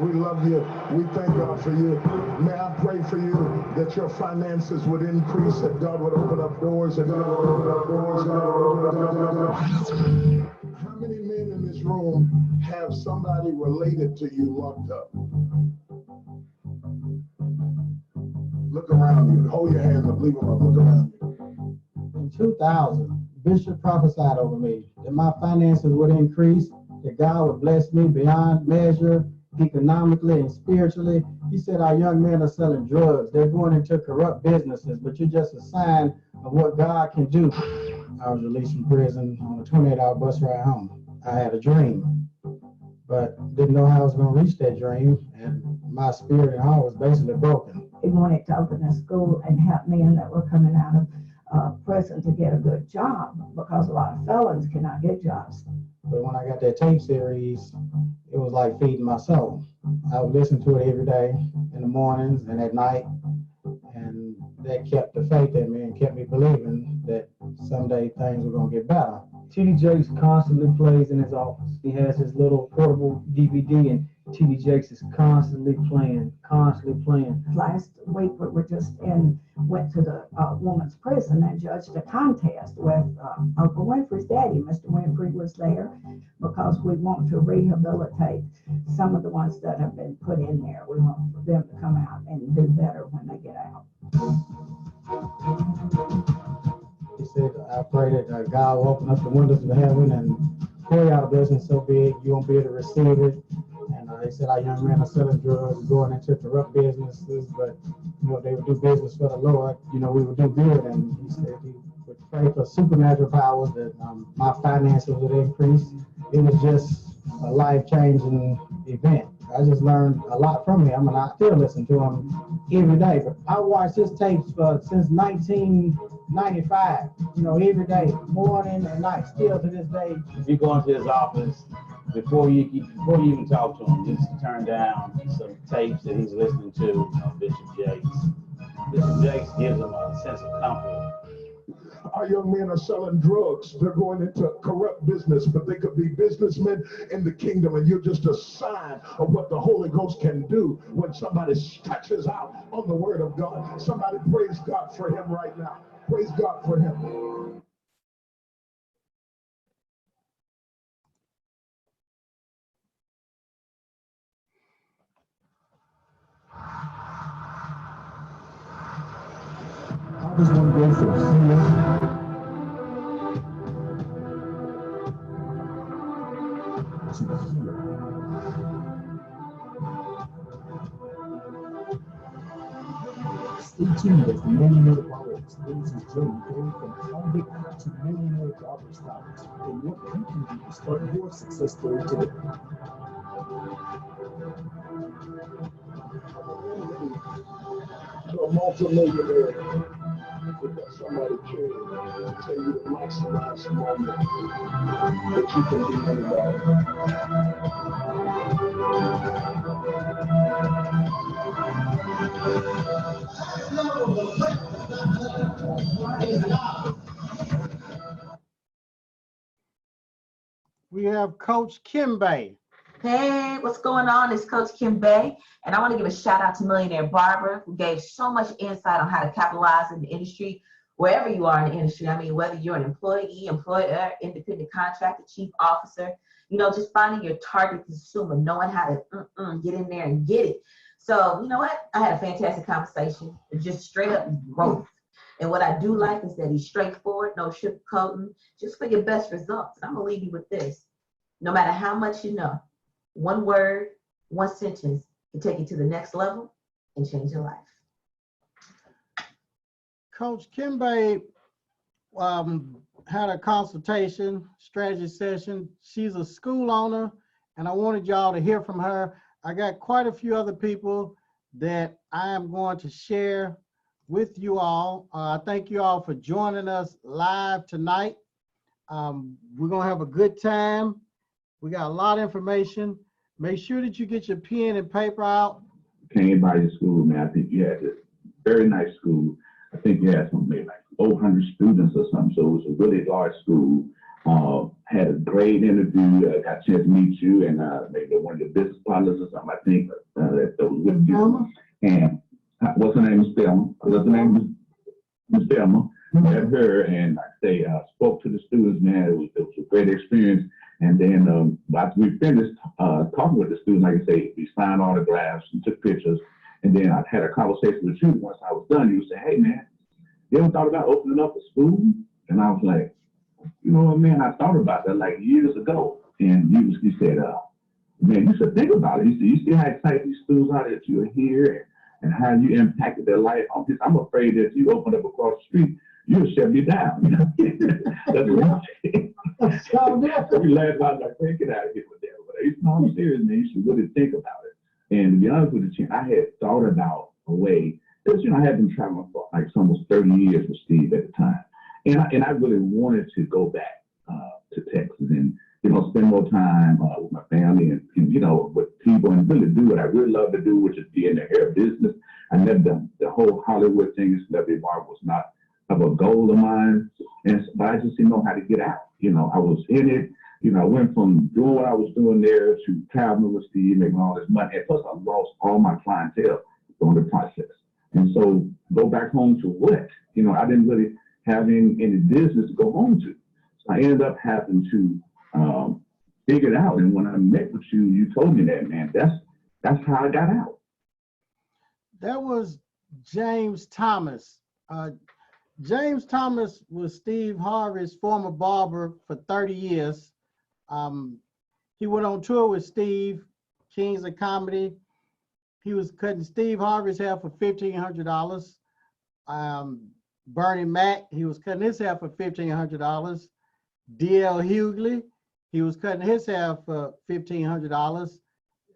We love you. We thank God for you. May I pray for you that your finances would increase, that God would open up doors, and God would open up doors, and God would open up doors. How many men in this room have somebody related to you locked up? Look around you. Hold your hands up. Leave them up. Look around you. In 2000, Bishop prophesied over me that my finances would increase, that God would bless me beyond measure, economically and spiritually. He said our young men are selling drugs. They're going into corrupt businesses, but you're just a sign of what God can do. I was released from prison on a 28-hour bus ride home. I had a dream, but didn't know how I was going to reach that dream, and my spirit and heart was basically broken. He wanted to open a school and help men that were coming out of prison to get a good job, because a lot of felons cannot get jobs. But when I got that tape series, it was like feeding my soul. I would listen to it every day in the mornings and at night, and that kept the faith in me and kept me believing that someday things were going to get better. TD Jakes constantly plays in his office. He has his little portable DVD, and TD Jakes is constantly playing. Last week we were went to the woman's prison and judged a contest with Uncle Winfrey's daddy. Mr. Winfrey was there because we want to rehabilitate some of the ones that have been put in there. We want for them to come out and do better when they get out. He said, I pray that God will open up the windows of heaven and pour out a blessing so big you won't be able to receive it. And he said our young men are selling drugs, going into corrupt businesses, but they would do business for the Lord. We would do good. And he said he would pray for supernatural powers that my finances would increase. It was just a life-changing event. I just learned a lot from him, and I still listen to him every day. But I watched his tapes since 1995, every day, morning and night, still to this day. If you go into his office, before you even talk to him, just turn down some tapes that he's listening to of Bishop Jakes. Bishop Jakes gives him a sense of comfort. Our young men are selling drugs. They're going into corrupt business, but they could be businessmen in the kingdom, and you're just a sign of what the Holy Ghost can do when somebody stretches out on the word of God. Somebody praise God for him right now. Praise God for him. I just want to go from here to here. Stay tuned as the Millionaire Barber explains his journey going from convict to millionaire barber stylist, and what you can do to start your success story today. You're a multi-millionaire. But that somebody came to tell you to maximize the moment that you can be anybody. We have Coach Kimbe. Hey, what's going on? It's Coach Kimbe, and I want to give a shout out to Millionaire Barber, who gave so much insight on how to capitalize in the industry, wherever you are in the industry. I mean, whether you're an employee, employer, independent contractor, chief officer, just finding your target consumer, knowing how to get in there and get it. So, you know what? I had a fantastic conversation, just straight up growth. And what I do like is that he's straightforward, no sugarcoating, just for your best results. And I'm going to leave you with this. No matter how much you know, one word, one sentence can take you to the next level and change your life. Coach Kimbe had a consultation, strategy session. She's a school owner, and I wanted y'all to hear from her. I got quite a few other people that I am going to share with you all. Thank you all for joining us live tonight. We're going to have a good time. We got a lot of information. Make sure that you get your pen and paper out. Came by your school, man. I think you had a very nice school. I think you had something maybe like 400 students or something. So it was a really large school. Had a great interview. Got a chance to meet you and maybe one of your business partners or something. I think that was with you. And what's her name? Thelma. What's her name? Miss Thelma. Met her and like I say, spoke to the students. Man, it was a great experience. And then after we finished talking with the students, like I say, we signed autographs and took pictures. And then I had a conversation with you. Once I was done, you said, "Hey man, you ever thought about opening up a school?" And I was like, "You know what, man? I thought about that like years ago." And you said, "Man, you should think about it." You said, "You see how excited these students are that you're here and how you impacted their life on this. I'm afraid that if you open up across the street, you'll shut me down." You know? That's right. So we laughed about like, "Hey, get out of here with that." But I'm serious, man. You should really think about it. And to be honest with you, I had thought about a way, because I had been traveling for like almost 30 years with Steve at the time. And I really wanted to go back to Texas and, spend more time with my family and, with people and really do what I really love to do, which is be in the hair business. I never done the whole Hollywood thing. Celebrity Barber was not of a goal of mine. But I just didn't know how to get out. I was in it. I went from doing what I was doing there to traveling with Steve, making all this money. And plus, I lost all my clientele during the process. And so go back home to what? I didn't really have any business to go home to. So I ended up having to figure it out. And when I met with you, you told me that, man, that's how I got out. That was James Thomas. James Thomas was Steve Harvey's former barber for 30 years. He went on tour with Steve, Kings of Comedy. He was cutting Steve Harvey's hair for $1,500. Bernie Mac, he was cutting his hair for $1,500. D.L. Hughley, he was cutting his hair for $1,500.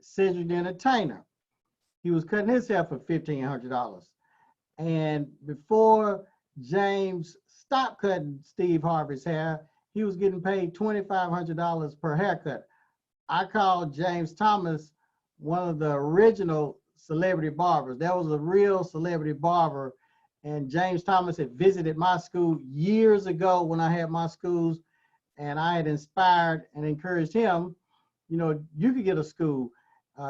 Cedric the Entertainer, he was cutting his hair for $1,500. And before James stopped cutting Steve Harvey's hair, he was getting paid $2,500 per haircut. I called James Thomas one of the original celebrity barbers. That was a real celebrity barber. And James Thomas had visited my school years ago when I had my schools, and I had inspired and encouraged him, you could get a school.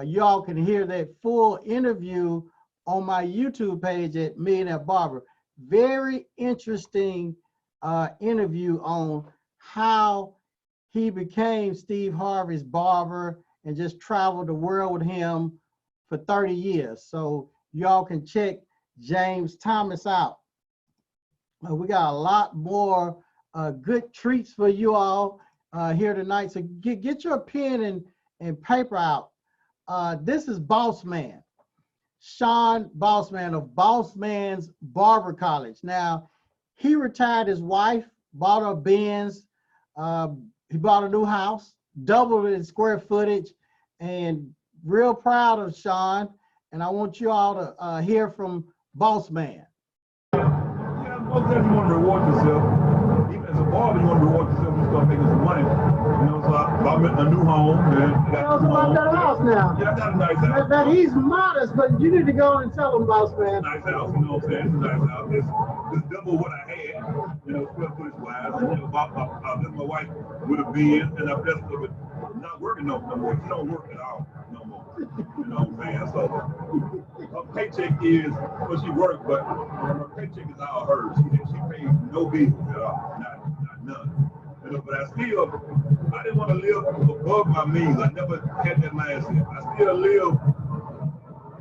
Y'all can hear that full interview on my YouTube page at Millionaire Barber. Very interesting interview on how he became Steve Harvey's barber and just traveled the world with him for 30 years. So y'all can check James Thomas out. We got a lot more good treats for you all here tonight. So get your pen and paper out. This is Boss Man, Sean Bossman of Boss Man's Barber College. Now, he retired his wife, bought her Benz, he bought a new house, doubled in square footage, and real proud of Sean. And I want you all to hear from Boss Man. Yeah, most definitely you want to reward yourself. Even as a barber, you want to reward yourself when you start making some money. So I'm in a new home. Tell us about that house now. Yeah, I got a nice house. That he's modest, but you need to go and tell him, Boss Man. Nice house, you know what I'm saying? It's a nice house. It's double what I had, square footage wise. I blessed my wife with a Benz, and I blessed her with not working no more. She don't work at all no more. You know what I'm saying? So her paycheck is, well, she worked, but her paycheck is all hers. She pays no bills at all, not none. But I didn't want to live above my means. I never had that mindset. I still live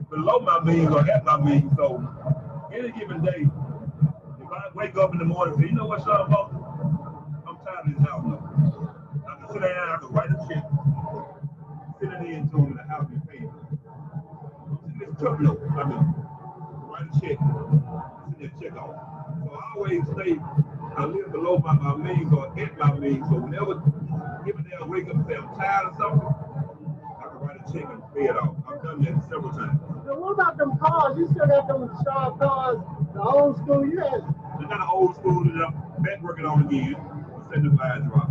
below my means or at my means. So any given day, if I wake up in the morning and say, you know what, Sean Boston, I'm tired of this house now. I can sit down, I can write a check, send it in to him, and the house be paid. It's tough note. Write a check, send that check off. So I always say, I live below my means or at my means. So whenever given day I wake up and say I'm tired of something, I can write a check and pay it off. I've done that several times. Now, what about them cars? You still got them sharp cars, the old school you had? They're not old school that I'm back working on again. 75 drop.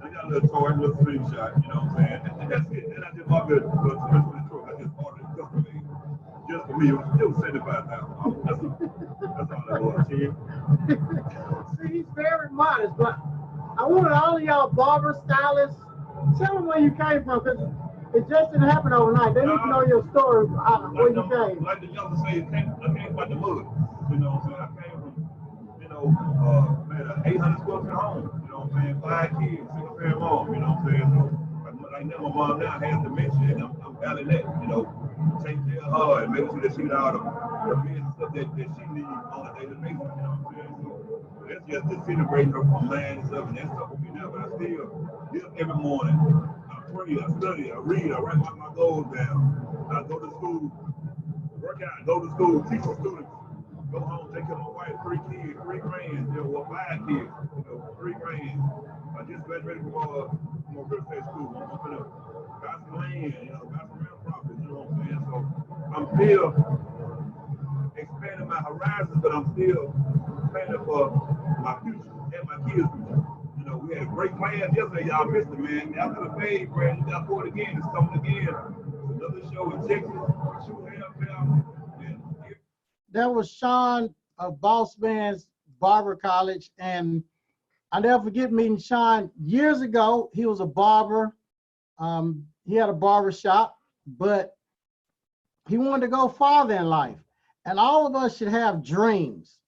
I got a little toy, a little slingshot, you know what I'm saying? And that's it. And I just bought the truck. I just ordered it just for me. Just for me, it was $75,000. That's all that was. See, he's very modest, but I want a barber, stylist. Tell them where you came from, because it just didn't happen overnight. They need to know your story, where you came. Like the youngster say, I came from the mud. You know what I'm saying? I came from, man, an 800 square foot home. You know what I'm saying? 5 kids, single parent mom. You know what I'm saying? So, like now, my mom now has dementia, and I'm battling that. Take care of her and making sure that she got all the business stuff that she needs on a daily basis. You know what I'm saying? So that's just disintegrating her from land and stuff, and that stuff will be there. But I still get up every morning. I pray, I study, I read, I write my goals down. I go to school, work out, go to school, teach the students, go home, take care of my wife, 3 kids, 3 grands, 5 kids, 3 grands. I just graduated from real estate school. I'm up in a got some land, got some real property, you know what I'm saying? So I'm still expanding my horizons, but I'm still planning for my future and my kids' future. We had a great class yesterday. Y'all missed it, man. After the fade, Brad, you got for it again. It's coming again. Another show in Texas. That was Sean of Boss Man's Barber College. And I never forget meeting Sean years ago. He was a barber. He had a barber shop, but he wanted to go farther in life. And all of us should have dreams.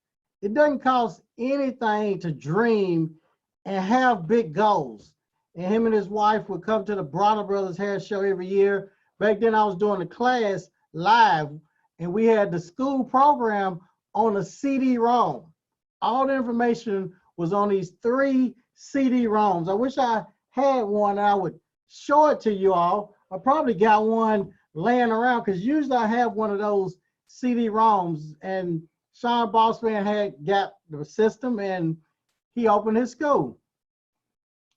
It doesn't cost anything to dream and have big goals. And him and his wife would come to the Bronner Brothers Hair Show every year. Back then I was doing the class live, and we had the school program on a CD-ROM. All the information was on these 3 CD-ROMs. I wish I had one and I would show it to you all. I probably got one laying around, because usually I have one of those CD-ROMs, and Sean Bossman had got the system, and he opened his school.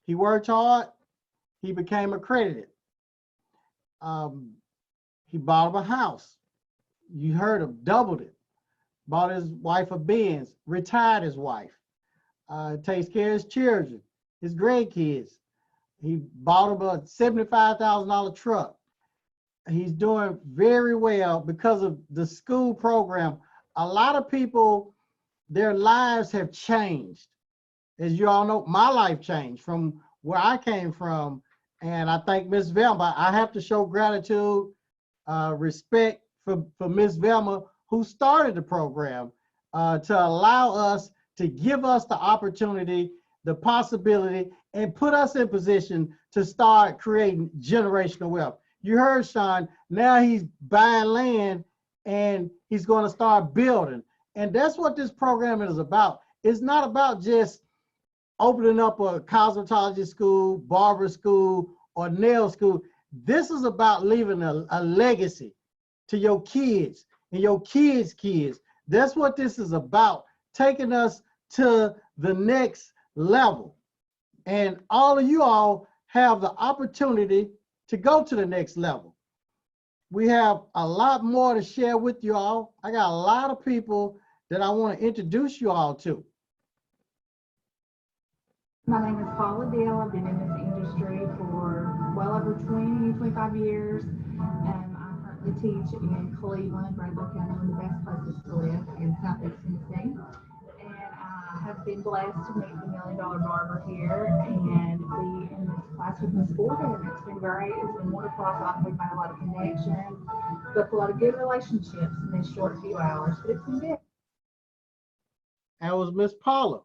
He worked hard. He became accredited. He bought him a house. You heard him, doubled it. Bought his wife a Benz, retired his wife. Takes care of his children, his grandkids. He bought him a $75,000 truck. He's doing very well because of the school program. A lot of people, their lives have changed. As you all know, my life changed from where I came from. And I thank Miss Velma. I have to show gratitude, respect for Miss Velma, who started the program to allow us, to give us the opportunity, the possibility, and put us in position to start creating generational wealth. You heard Sean, now he's buying land and he's going to start building. And that's what this program is about. It's not about just opening up a cosmetology school, barber school, or nail school. This is about leaving a legacy to your kids and your kids' kids. That's what this is about, taking us to the next level. And all of you all have the opportunity to go to the next level. We have a lot more to share with you all. I got a lot of people that I want to introduce you all to. My name is Paula Deal. I've been in this industry for well over 25 years. I currently teach in Cleveland, Bradford County, one of the best places to live in Southeast Tennessee. And I have been blessed to meet the $1 Million Barber here and be in this class with Miss Gordon. It's been great. It's been wonderful. I feel like we've made a lot of connections, built a lot of good relationships in this short few hours, but it's been good. That was Miss Paula.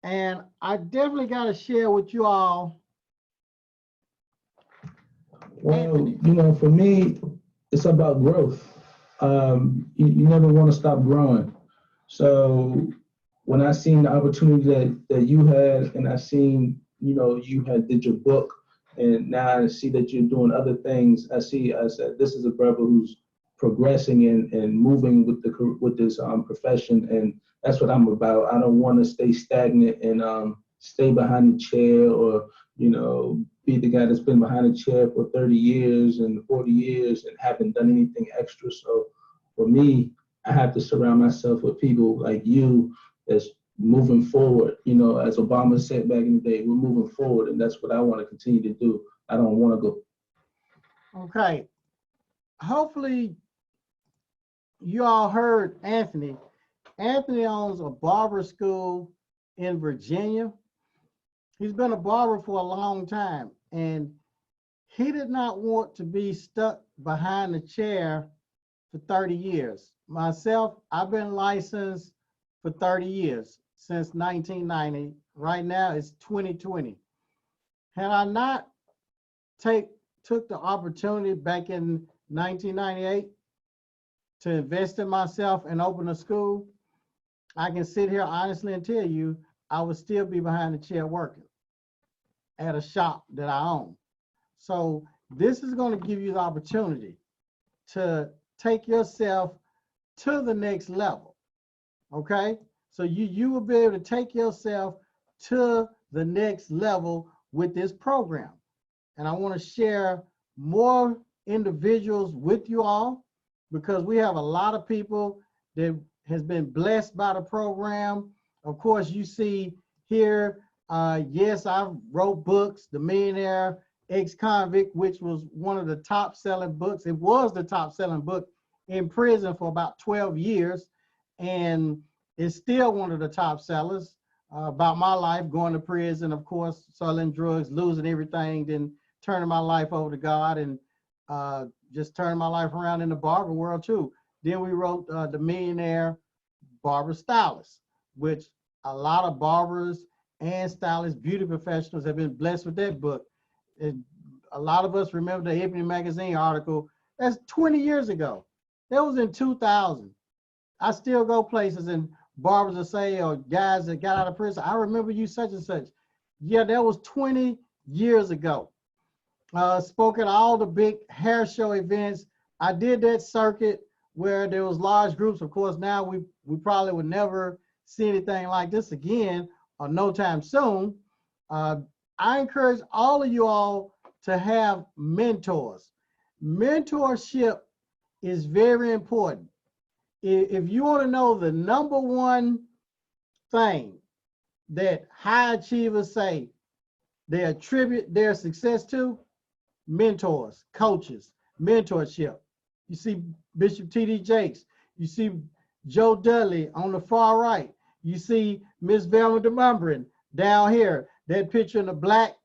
And I definitely got to share with you all. Well, for me, it's about growth. You never want to stop growing. So when I seen the opportunity that you had, and I seen, you had did your book, and now I see that you're doing other things. I said, this is a brother who's progressing and moving with this profession, and that's what I'm about. I don't want to stay stagnant and stay behind the chair, or be the guy that's been behind the chair for 30 years and 40 years and haven't done anything extra. So for me, I have to surround myself with people like you that's moving forward. As Obama said back in the day, we're moving forward, and that's what I want to continue to do. I don't want to go. Okay. Hopefully you all heard Anthony. Anthony owns a barber school in Virginia. He's been a barber for a long time, and he did not want to be stuck behind the chair for 30 years. Myself, I've been licensed for 30 years, since 1990. Right now it's 2020. Had I not took the opportunity back in 1998 to invest in myself and open a school, I can sit here honestly and tell you, I would still be behind the chair working at a shop that I own. So this is going to give you the opportunity to take yourself to the next level, okay? So you will be able to take yourself to the next level with this program. And I want to share more individuals with you all, because we have a lot of people that has been blessed by the program. Of course, you see here, yes, I wrote books, The Millionaire, Ex-Convict, which was one of the top selling books. It was the top selling book in prison for about 12 years. And it's still one of the top sellers, about my life, going to prison, of course, selling drugs, losing everything, then turning my life over to God, and just turning my life around in the barber world too. Then we wrote The Millionaire, Barber Stylist, which a lot of barbers and stylists, beauty professionals have been blessed with that book. And a lot of us remember the Ebony Magazine article. That's 20 years ago. That was in 2000. I still go places and barbers will say, or guys that got out of prison, I remember you such and such. Yeah, that was 20 years ago. Spoke at all the big hair show events. I did that circuit where there was large groups. Of course, now we probably would never see anything like this again, or no time soon. I encourage all of you all to have mentors. Mentorship is very important. If you want to know the number one thing that high achievers say they attribute their success to, mentors, coaches, mentorship. You see Bishop T.D. Jakes, you see Joe Dudley on the far right, you see Miss Velma DeMumbrin down here. That picture in the black,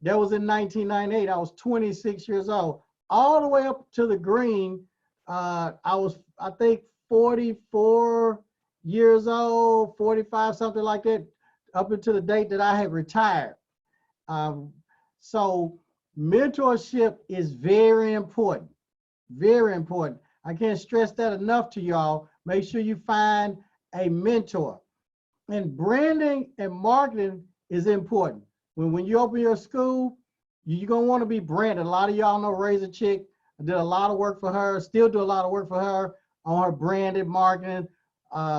that was in 1998. I was 26 years old. All the way up to the green, I was, I think, 44 years old, 45, something like that, up until the date that I had retired. So mentorship is very important, very important. I can't stress that enough to y'all. Make sure you find a mentor. And branding and marketing is important. When you open your school, you're gonna want to be branded. A lot of y'all know Razor Chick. I did a lot of work for her, still do a lot of work for her on her branded marketing,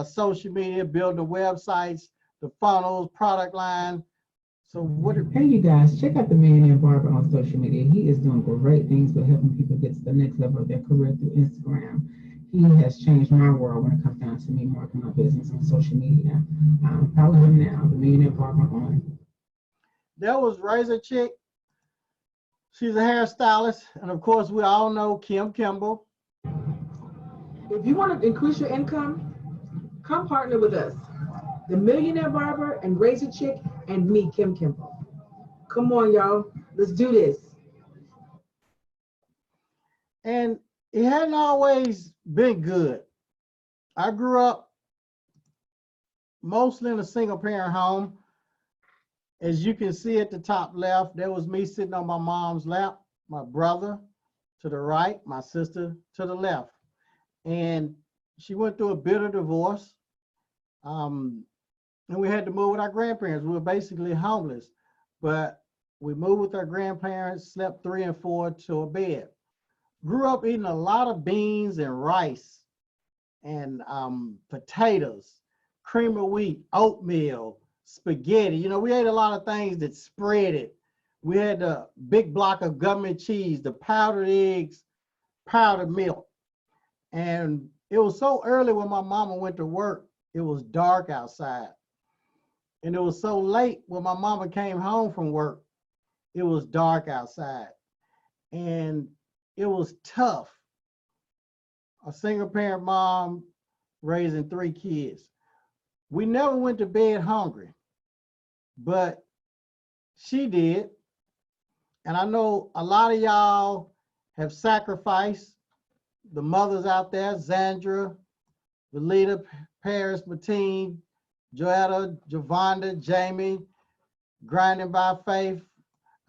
social media, building the websites, the funnels, product line. So what? Hey, you guys, check out the Millionaire Barber on social media. He is doing great things with helping people get to the next level of their career through Instagram. He has changed my world when it comes down to me marketing my business on social media. Follow him now, the Millionaire Barber on. That was Razor Chick. She's a hairstylist, and of course, we all know Kim Kimball. If you want to increase your income, come partner with us. The Millionaire Barber and Razor Chick and me, Kim Kimball. Come on, y'all. Let's do this. And it hadn't always been good. I grew up mostly in a single parent home. As you can see at the top left, there was me sitting on my mom's lap, my brother to the right, my sister to the left. And she went through a bitter divorce. And we had to move with our grandparents. We were basically homeless, but we moved with our grandparents, slept 3 and 4 to a bed. Grew up eating a lot of beans and rice and potatoes, cream of wheat, oatmeal, spaghetti. You know, we ate a lot of things that spread it. We had the big block of government cheese, the powdered eggs, powdered milk. And it was so early when my mama went to work, it was dark outside. And it was so late when my mama came home from work, it was dark outside. And it was tough. A single parent mom raising 3 kids. We never went to bed hungry, but she did. And I know a lot of y'all have sacrificed. The mothers out there, Zandra, Valita, Paris, Mateen, Joetta, Javonda, Jamie, Grinding by Faith,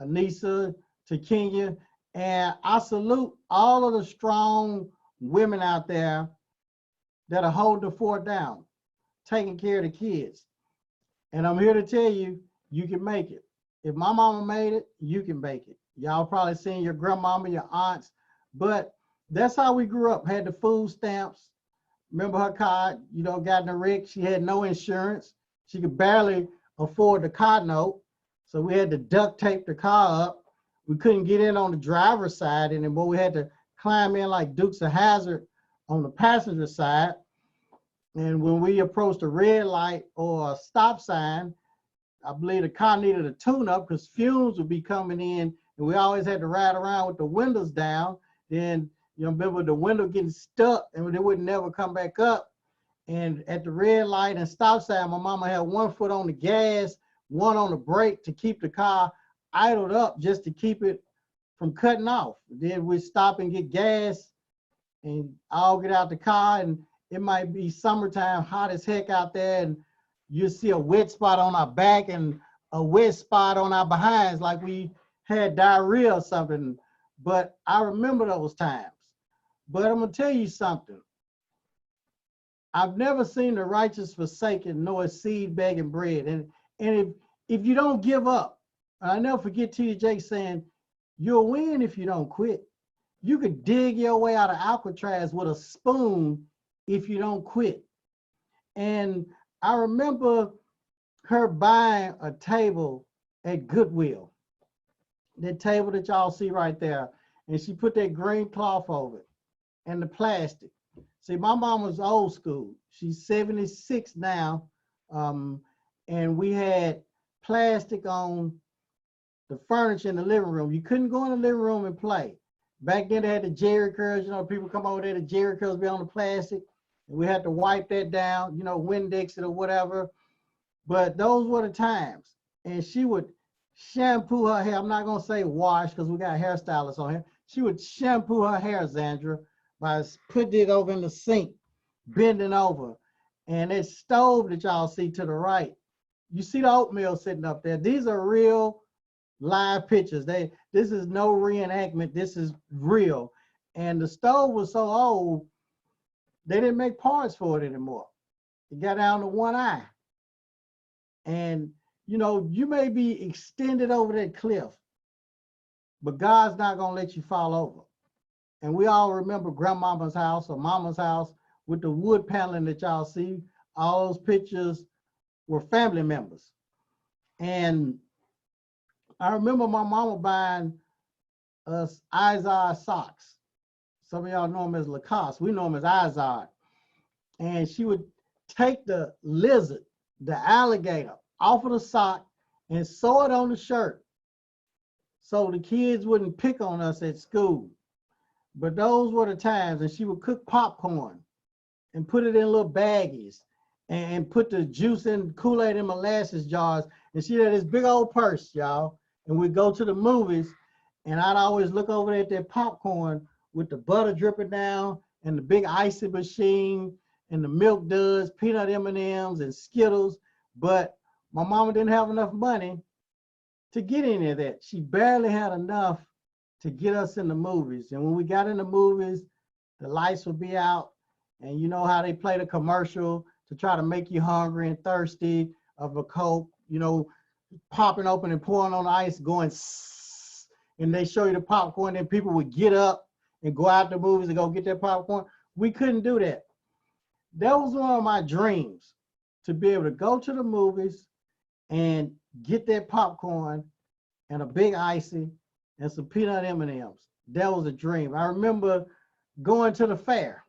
Anissa, Takenya. And I salute all of the strong women out there that are holding the fort down, taking care of the kids. And I'm here to tell you, you can make it. If my mama made it, you can make it. Y'all probably seen your grandmama, your aunts, but that's how we grew up, had the food stamps. Remember her car, you know, got in a wreck. She had no insurance. She could barely afford the car note. So we had to duct tape the car up. We couldn't get in on the driver's side anymore. We had to climb in like Dukes of Hazzard on the passenger side. And when we approached a red light or a stop sign, I believe the car needed a tune-up because fumes would be coming in, and we always had to ride around with the windows down. Then, you know, remember the window getting stuck and they would never come back up. And at the red light and stop sign, my mama had one foot on the gas, one on the brake to keep the car idled up just to keep it from cutting off. Then we'd stop and get gas and I'll get out the car, and it might be summertime, hot as heck out there, and you see a wet spot on our back and a wet spot on our behinds like we had diarrhea or something. But I remember those times. But I'm gonna tell you something. I've never seen the righteous forsaken nor a seed begging bread. And if you don't give up, and I never forget T.D. Jakes saying, you'll win if you don't quit. You could dig your way out of Alcatraz with a spoon if you don't quit. And I remember her buying a table at Goodwill, that table that y'all see right there. And she put that green cloth over it and the plastic. See, my mom was old school. She's 76 now. And we had plastic on the furniture in the living room. You couldn't go in the living room and play. Back then they had the Jerry curls, you know, people come over there, the Jerry curls be on the plastic. And we had to wipe that down, you know, Windex it or whatever. But those were the times. And she would shampoo her hair. I'm not gonna say wash because we got hairstylists on here. She would shampoo her hair, Zandra, by putting it over in the sink, bending over. And that stove that y'all see to the right, you see the oatmeal sitting up there. These are real live pictures. This is no reenactment. This is real. And the stove was so old, they didn't make parts for it anymore. It got down to one eye. And you know, you may be extended over that cliff, but God's not gonna let you fall over. And we all remember grandmama's house or mama's house with the wood paneling that y'all see. All those pictures were family members. And I remember my mama buying us Izod socks. Some of y'all know them as Lacoste. We know them as Izod. And she would take the lizard, the alligator, off of the sock and sew it on the shirt so the kids wouldn't pick on us at school. But those were the times. And she would cook popcorn and put it in little baggies and put the juice in Kool-Aid and molasses jars. And she had this big old purse, y'all. And we'd go to the movies, and I'd always look over there at that popcorn with the butter dripping down and the big icy machine and the milk duds, peanut M&Ms and Skittles. But my mama didn't have enough money to get any of that. She barely had enough to get us in the movies. And when we got in the movies, the lights would be out, and you know how they play the commercial to try to make you hungry and thirsty of a Coke, you know, popping open and pouring on the ice, going, and they show you the popcorn, and people would get up and go out the movies and go get their popcorn. We couldn't do that. That was one of my dreams, to be able to go to the movies and get that popcorn and a big icy and some peanut M&Ms. That was a dream. I remember going to the fair,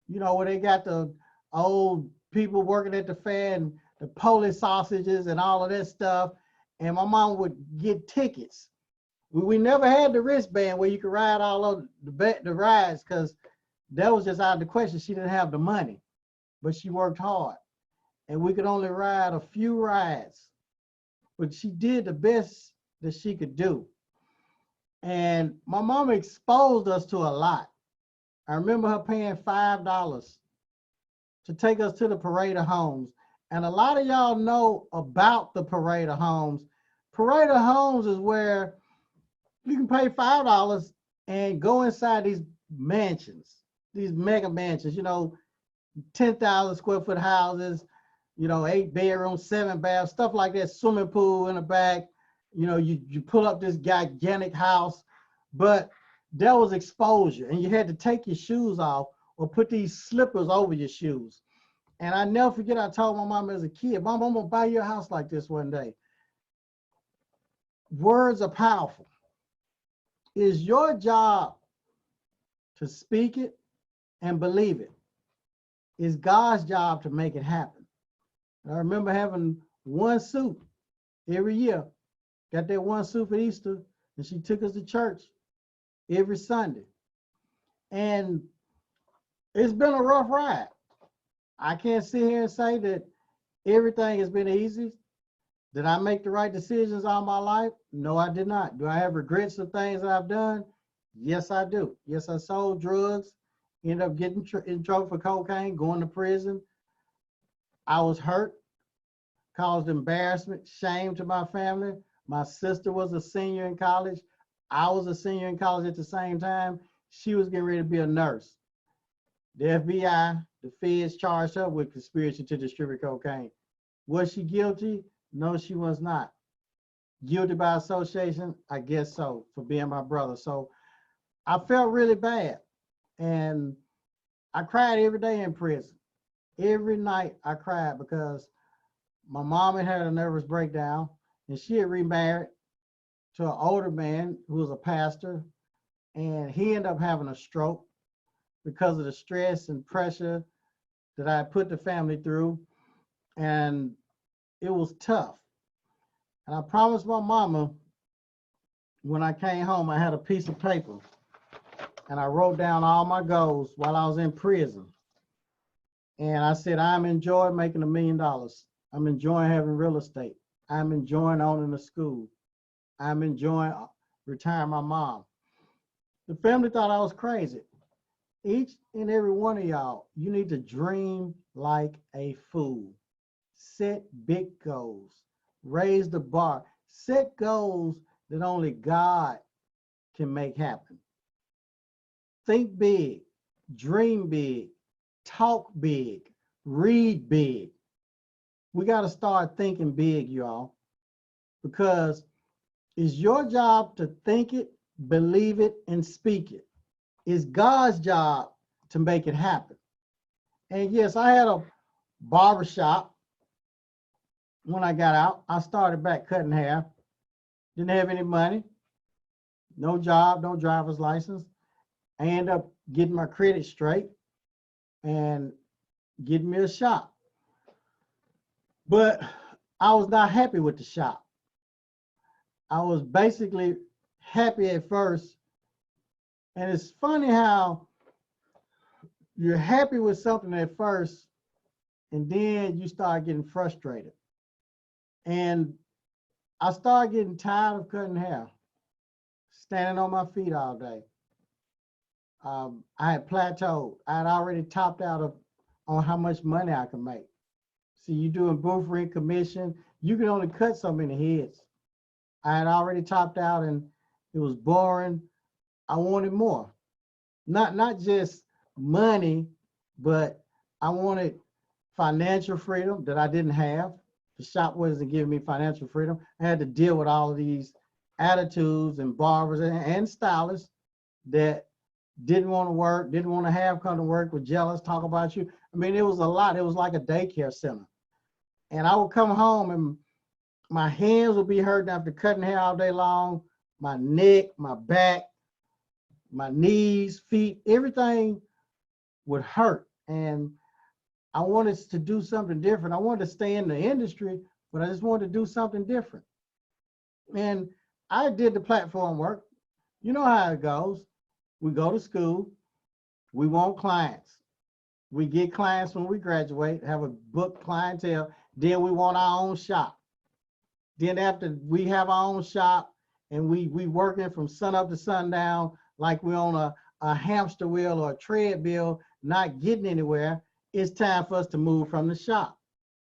you know, where they got the old people working at the fair and the Polish sausages and all of that stuff. And my mom would get tickets. We never had the wristband where you could ride all of the rides, because that was just out of the question. She didn't have the money, but she worked hard. and we could only ride a few rides. But she did the best that she could do. And my mom exposed us to a lot. I remember her paying $5 to take us to the Parade of Homes. And a lot of y'all know about the Parade of Homes. Parade of Homes is where you can pay $5 and go inside these mansions, these mega mansions, 10,000 square foot houses, 8 bedrooms, 7 baths, stuff like that, swimming pool in the back. You pull up this gigantic house, but there was exposure and you had to take your shoes off or put these slippers over your shoes. And I never forget, I told my mom as a kid, Mom, I'm gonna buy you a house like this one day. Words are powerful. It's your job to speak it and believe it. It's God's job to make it happen. I remember having one suit every year. Got that one suit for Easter, and she took us to church every Sunday. And it's been a rough ride. I can't sit here and say that everything has been easy. Did I make the right decisions all my life? No, I did not. Do I have regrets of things that I've done? Yes, I do. Yes, I sold drugs, ended up getting in trouble for cocaine, going to prison. I was hurt, caused embarrassment, shame to my family. My sister was a senior in college. I was a senior in college at the same time. She was getting ready to be a nurse. The FBI, the feds charged her with conspiracy to distribute cocaine. Was she guilty? No, she was not. Guilty by association? I guess so, for being my brother. So I felt really bad. And I cried every day in prison. Every night I cried because my mom had a nervous breakdown and she had remarried to an older man who was a pastor, and he ended up having a stroke because of the stress and pressure that I put the family through. And it was tough. And I promised my mama when I came home, I had a piece of paper and I wrote down all my goals while I was in prison. And I said, I'm enjoying making $1 million. I'm enjoying having real estate. I'm enjoying owning a school. I'm enjoying retiring my mom. The family thought I was crazy. Each and every one of y'all, you need to dream like a fool. Set big goals. Raise the bar. Set goals that only God can make happen. Think big. Dream big. Talk big. Read big. We got to start thinking big, y'all, because it's your job to think it, believe it, and speak it. It's God's job to make it happen. And yes, I had a barber shop when I got out. I started back cutting hair. Didn't have any money, no job, no driver's license. I ended up getting my credit straight and getting me a shop. But I was not happy with the shop. I was basically happy at first. And it's funny how you're happy with something at first, and then you start getting frustrated. And I started getting tired of cutting hair, standing on my feet all day. I had plateaued. I had already topped out on how much money I could make. See, you doing booth rent commission, you can only cut so many heads. I had already topped out and it was boring. I wanted more. Not just money, but I wanted financial freedom that I didn't have. The shop wasn't giving me financial freedom. I had to deal with all of these attitudes and barbers and stylists that didn't want to work, didn't want to have come to work, were jealous, talk about you. I mean, it was a lot. It was like a daycare center. And I would come home and my hands would be hurting after cutting hair all day long, my neck, my back, my knees, feet, everything would hurt. And I wanted to do something different. I wanted to stay in the industry, but I just wanted to do something different. And I did the platform work. You know how it goes. We go to school, we want clients. We get clients when we graduate, have a book clientele. Then we want our own shop. Then after we have our own shop and we working from sun up to sundown, like we're on a hamster wheel or a treadmill, not getting anywhere, it's time for us to move from the shop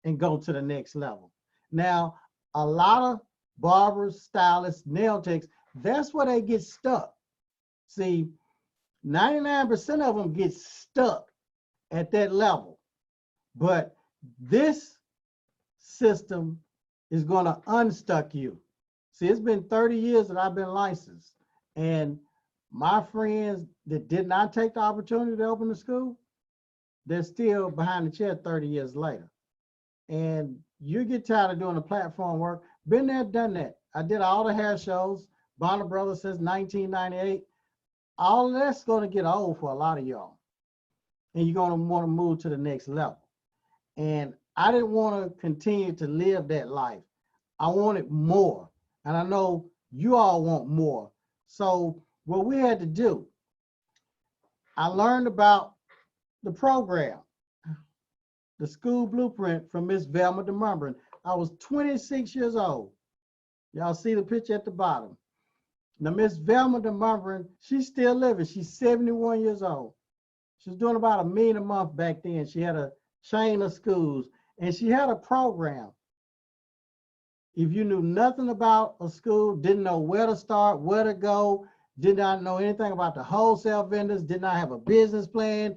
and go to the next level. Now, a lot of barbers, stylists, nail techs, that's where they get stuck. See, 99% of them get stuck at that level. But this system is going to unstuck you. See, it's been 30 years that I've been licensed, and my friends that did not take the opportunity to open the school, they're still behind the chair 30 years later. And you get tired of doing the platform work. Been there, done that. I did all the hair shows, Barber Brothers since 1998. All of that's going to get old for a lot of y'all. And you're going to want to move to the next level. And I didn't want to continue to live that life. I wanted more. And I know you all want more. So what we had to do, I learned about the program, the school blueprint from Miss Velma DeMumbrin. I was 26 years old. Y'all see the picture at the bottom. Now, Miss Velma DeMumbrin, she's still living. She's 71 years old. She was doing about $1 million a month back then. She had a chain of schools, and she had a program. If you knew nothing about a school, didn't know where to start, where to go, did not know anything about the wholesale vendors, did not have a business plan,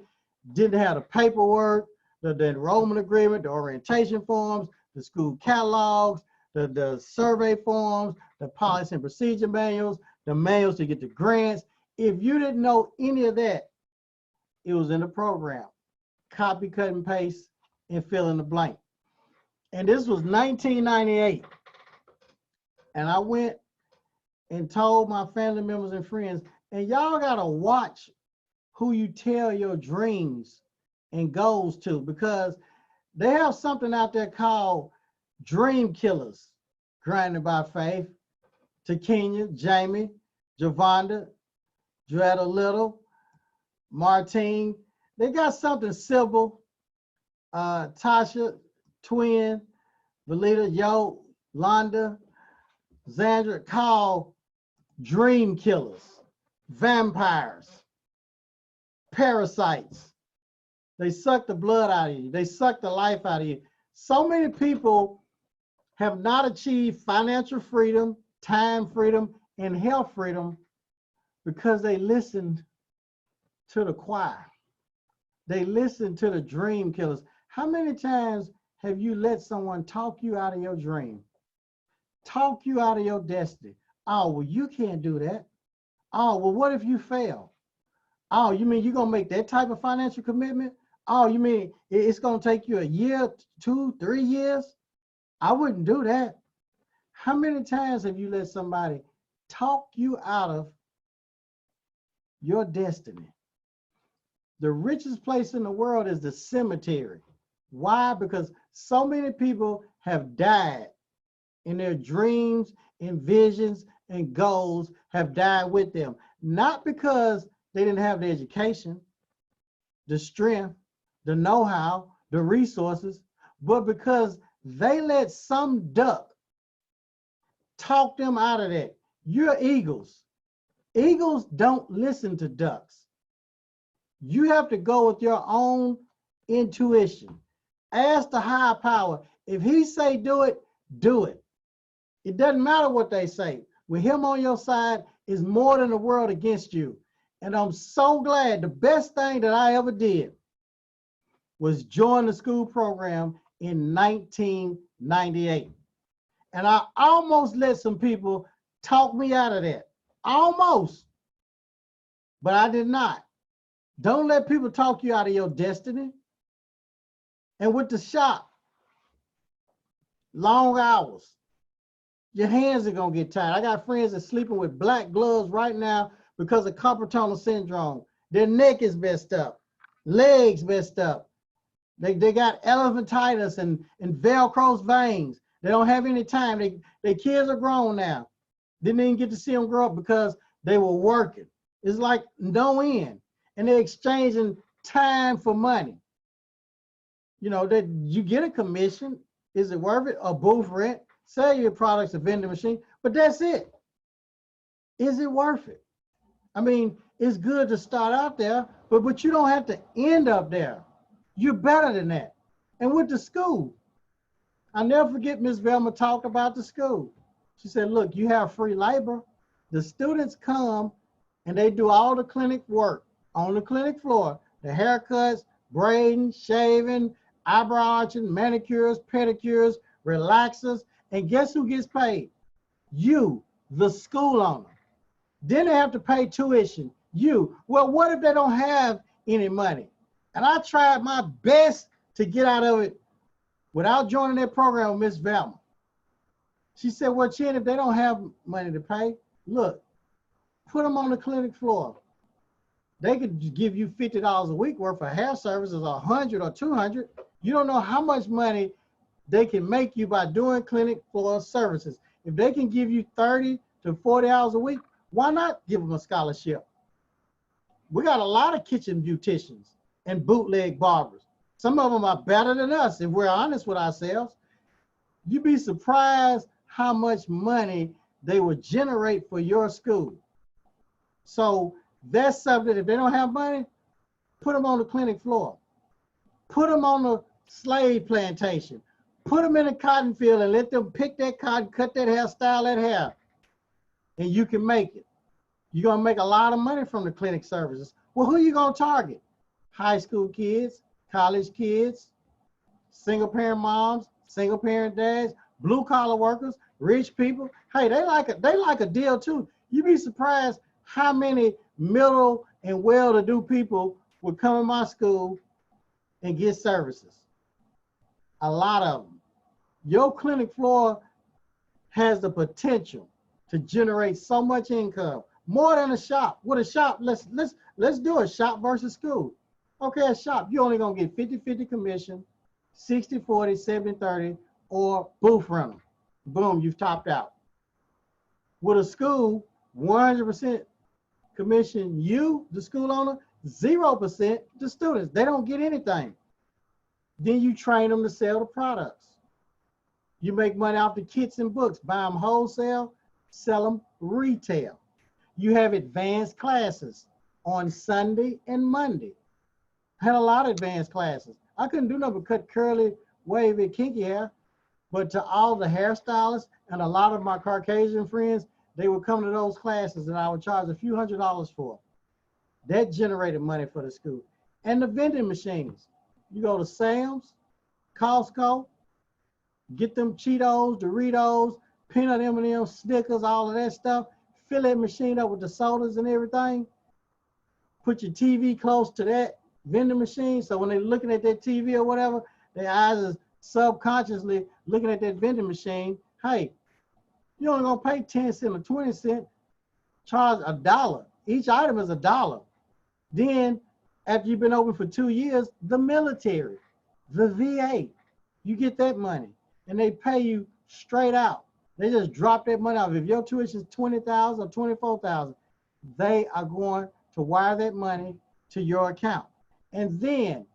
didn't have the paperwork, the enrollment agreement, the orientation forms, the school catalogs, the survey forms, the policy and procedure manuals, the manuals to get the grants. If you didn't know any of that, it was in the program. Copy, cut, and paste, and fill in the blank. And this was 1998. And I went and told my family members and friends, and y'all gotta watch who you tell your dreams and goals to, because they have something out there called dream killers. Grinding by Faith, Takenya, Jamie, Javonda, Joetta Little, Martine. They got something Sybil, Tasha, Twin, Valita, Yo, Londa, Zandra, called dream killers, vampires, parasites. They suck the blood out of you. They suck the life out of you. So many people have not achieved financial freedom, time freedom, and health freedom because they listened to the choir. They listened to the dream killers. How many times have you let someone talk you out of your dream? Talk you out of your destiny? Oh, well, you can't do that. Oh, well, what if you fail? Oh, you mean you're going to make that type of financial commitment? Oh, you mean it's going to take you a year, 2, 3 years? I wouldn't do that. How many times have you let somebody talk you out of your destiny? The richest place in the world is the cemetery. Why? Because so many people have died in their dreams and visions and goals have died with them. Not because they didn't have the education, the strength, the know-how, the resources, but because they let some duck talk them out of that. You're eagles. Eagles don't listen to ducks. You have to go with your own intuition. Ask the higher power. If he say do it, do it. It doesn't matter what they say. With him on your side is more than the world against you. And I'm so glad. The best thing that I ever did was join the school program in 1998. And I almost let some people talk me out of that. Almost. But I did not. Don't let people talk you out of your destiny. And with the shop, long hours. Your hands are going to get tired. I got friends that are sleeping with black gloves right now because of carpal tunnel syndrome. Their neck is messed up, legs messed up. They got elephantitis and Velcro veins. They don't have any time. Their kids are grown now. Didn't even get to see them grow up because they were working. It's like no end. And they're exchanging time for money. you know, that you get a commission. Is it worth it? A booth rent, sell your products, a vending machine, but that's it. Is it worth it? I mean, it's good to start out there, but you don't have to end up there. You're better than that. And with the school, I'll never forget Miss Velma talked about the school. She said, look, you have free labor. The students come and they do all the clinic work on the clinic floor, the haircuts, braiding, shaving, eyebrow arching, manicures, pedicures, relaxers, and guess who gets paid? You, the school owner. Then they have to pay tuition. You. Well, what if they don't have any money? And I tried my best to get out of it without joining that program with Miss Velma. She said, well, Chin, if they don't have money to pay, look, put them on the clinic floor. They could give you $50 a week worth of hair services, 100 or 200. You don't know how much money they can make you by doing clinic floor services. If they can give you 30 to 40 hours a week, why not give them a scholarship? We got a lot of kitchen beauticians and bootleg barbers. Some of them are better than us if we're honest with ourselves. You'd be surprised how much money they would generate for your school. So that's something, if they don't have money, put them on the clinic floor. Put them on the slave plantation. Put them in a cotton field and let them pick that cotton, cut that hair, style that hair. And you can make it. You're gonna make a lot of money from the clinic services. Well, who are you gonna target? High school kids, college kids, single parent moms, single parent dads, blue collar workers, rich people. Hey, they like a deal too. You'd be surprised how many middle and well-to-do people would come in my school and get services. A lot of them. Your clinic floor has the potential to generate so much income, more than a shop. With a shop, let's do a shop versus school. Okay, a shop, you're only gonna get 50-50 commission, 60-40, 70-30, or booth rental. Boom, you've topped out. With a school, 100% commission you, the school owner, 0% the students. They don't get anything. Then you train them to sell the products. You make money off the kits and books, buy them wholesale, sell them retail. You have advanced classes on Sunday and Monday. I had a lot of advanced classes. I couldn't do nothing but cut curly, wavy, kinky hair, but to all the hairstylists and a lot of my Caucasian friends, they would come to those classes and I would charge a few $100s for. That generated money for the school. And the vending machines. You go to Sam's, Costco, get them Cheetos, Doritos, peanut M&M's, Snickers, all of that stuff. Fill that machine up with the sodas and everything. Put your TV close to that vending machine, so when they're looking at that TV or whatever, their eyes is subconsciously looking at that vending machine. Hey, you're only gonna pay 10 cents or 20 cents, charge $1. Each item is $1. Then, after you've been open for 2 years, the military, the VA, you get that money, and they pay you straight out. They just drop that money off. If your tuition is $20,000 or $24,000, they are going to wire that money to your account. And then,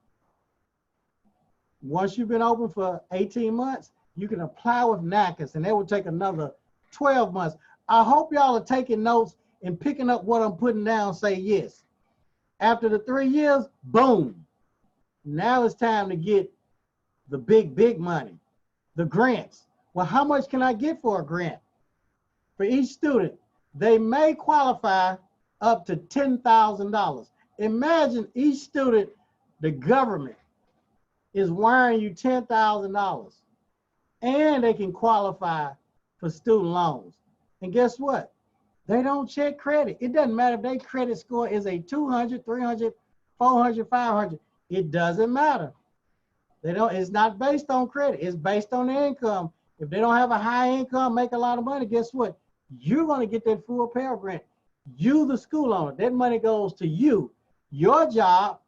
once you've been open for 18 months, you can apply with NACAS, and that will take another 12 months. I hope y'all are taking notes and picking up what I'm putting down, say yes. After the 3 years, boom. Now it's time to get the big money, the grants. Well, how much can I get for a grant? For each student, they may qualify up to $10,000. Imagine each student, the government is wiring you $10,000, and they can qualify for student loans. And guess what? They don't check credit. It doesn't matter if their credit score is a 200, 300, 400, 500. It doesn't matter. It's not based on credit. It's based on their income. If they don't have a high income, make a lot of money, guess what? You're going to get that full Pell Grant. You, the school owner, that money goes to you. Your job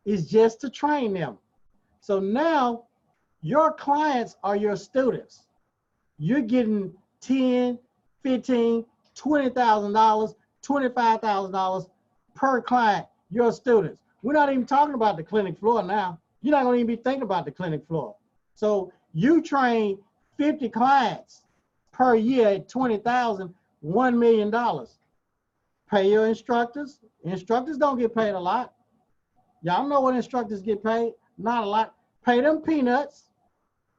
is just to train them. So now your clients are your students. You're getting $10, $15, $20,000, $25,000 per client, your students. We're not even talking about the clinic floor now. You're not gonna even be thinking about the clinic floor. So you train 50 clients per year at $20,000, $1 million. Pay your instructors. Instructors don't get paid a lot. Y'all know what instructors get paid? Not a lot. Pay them peanuts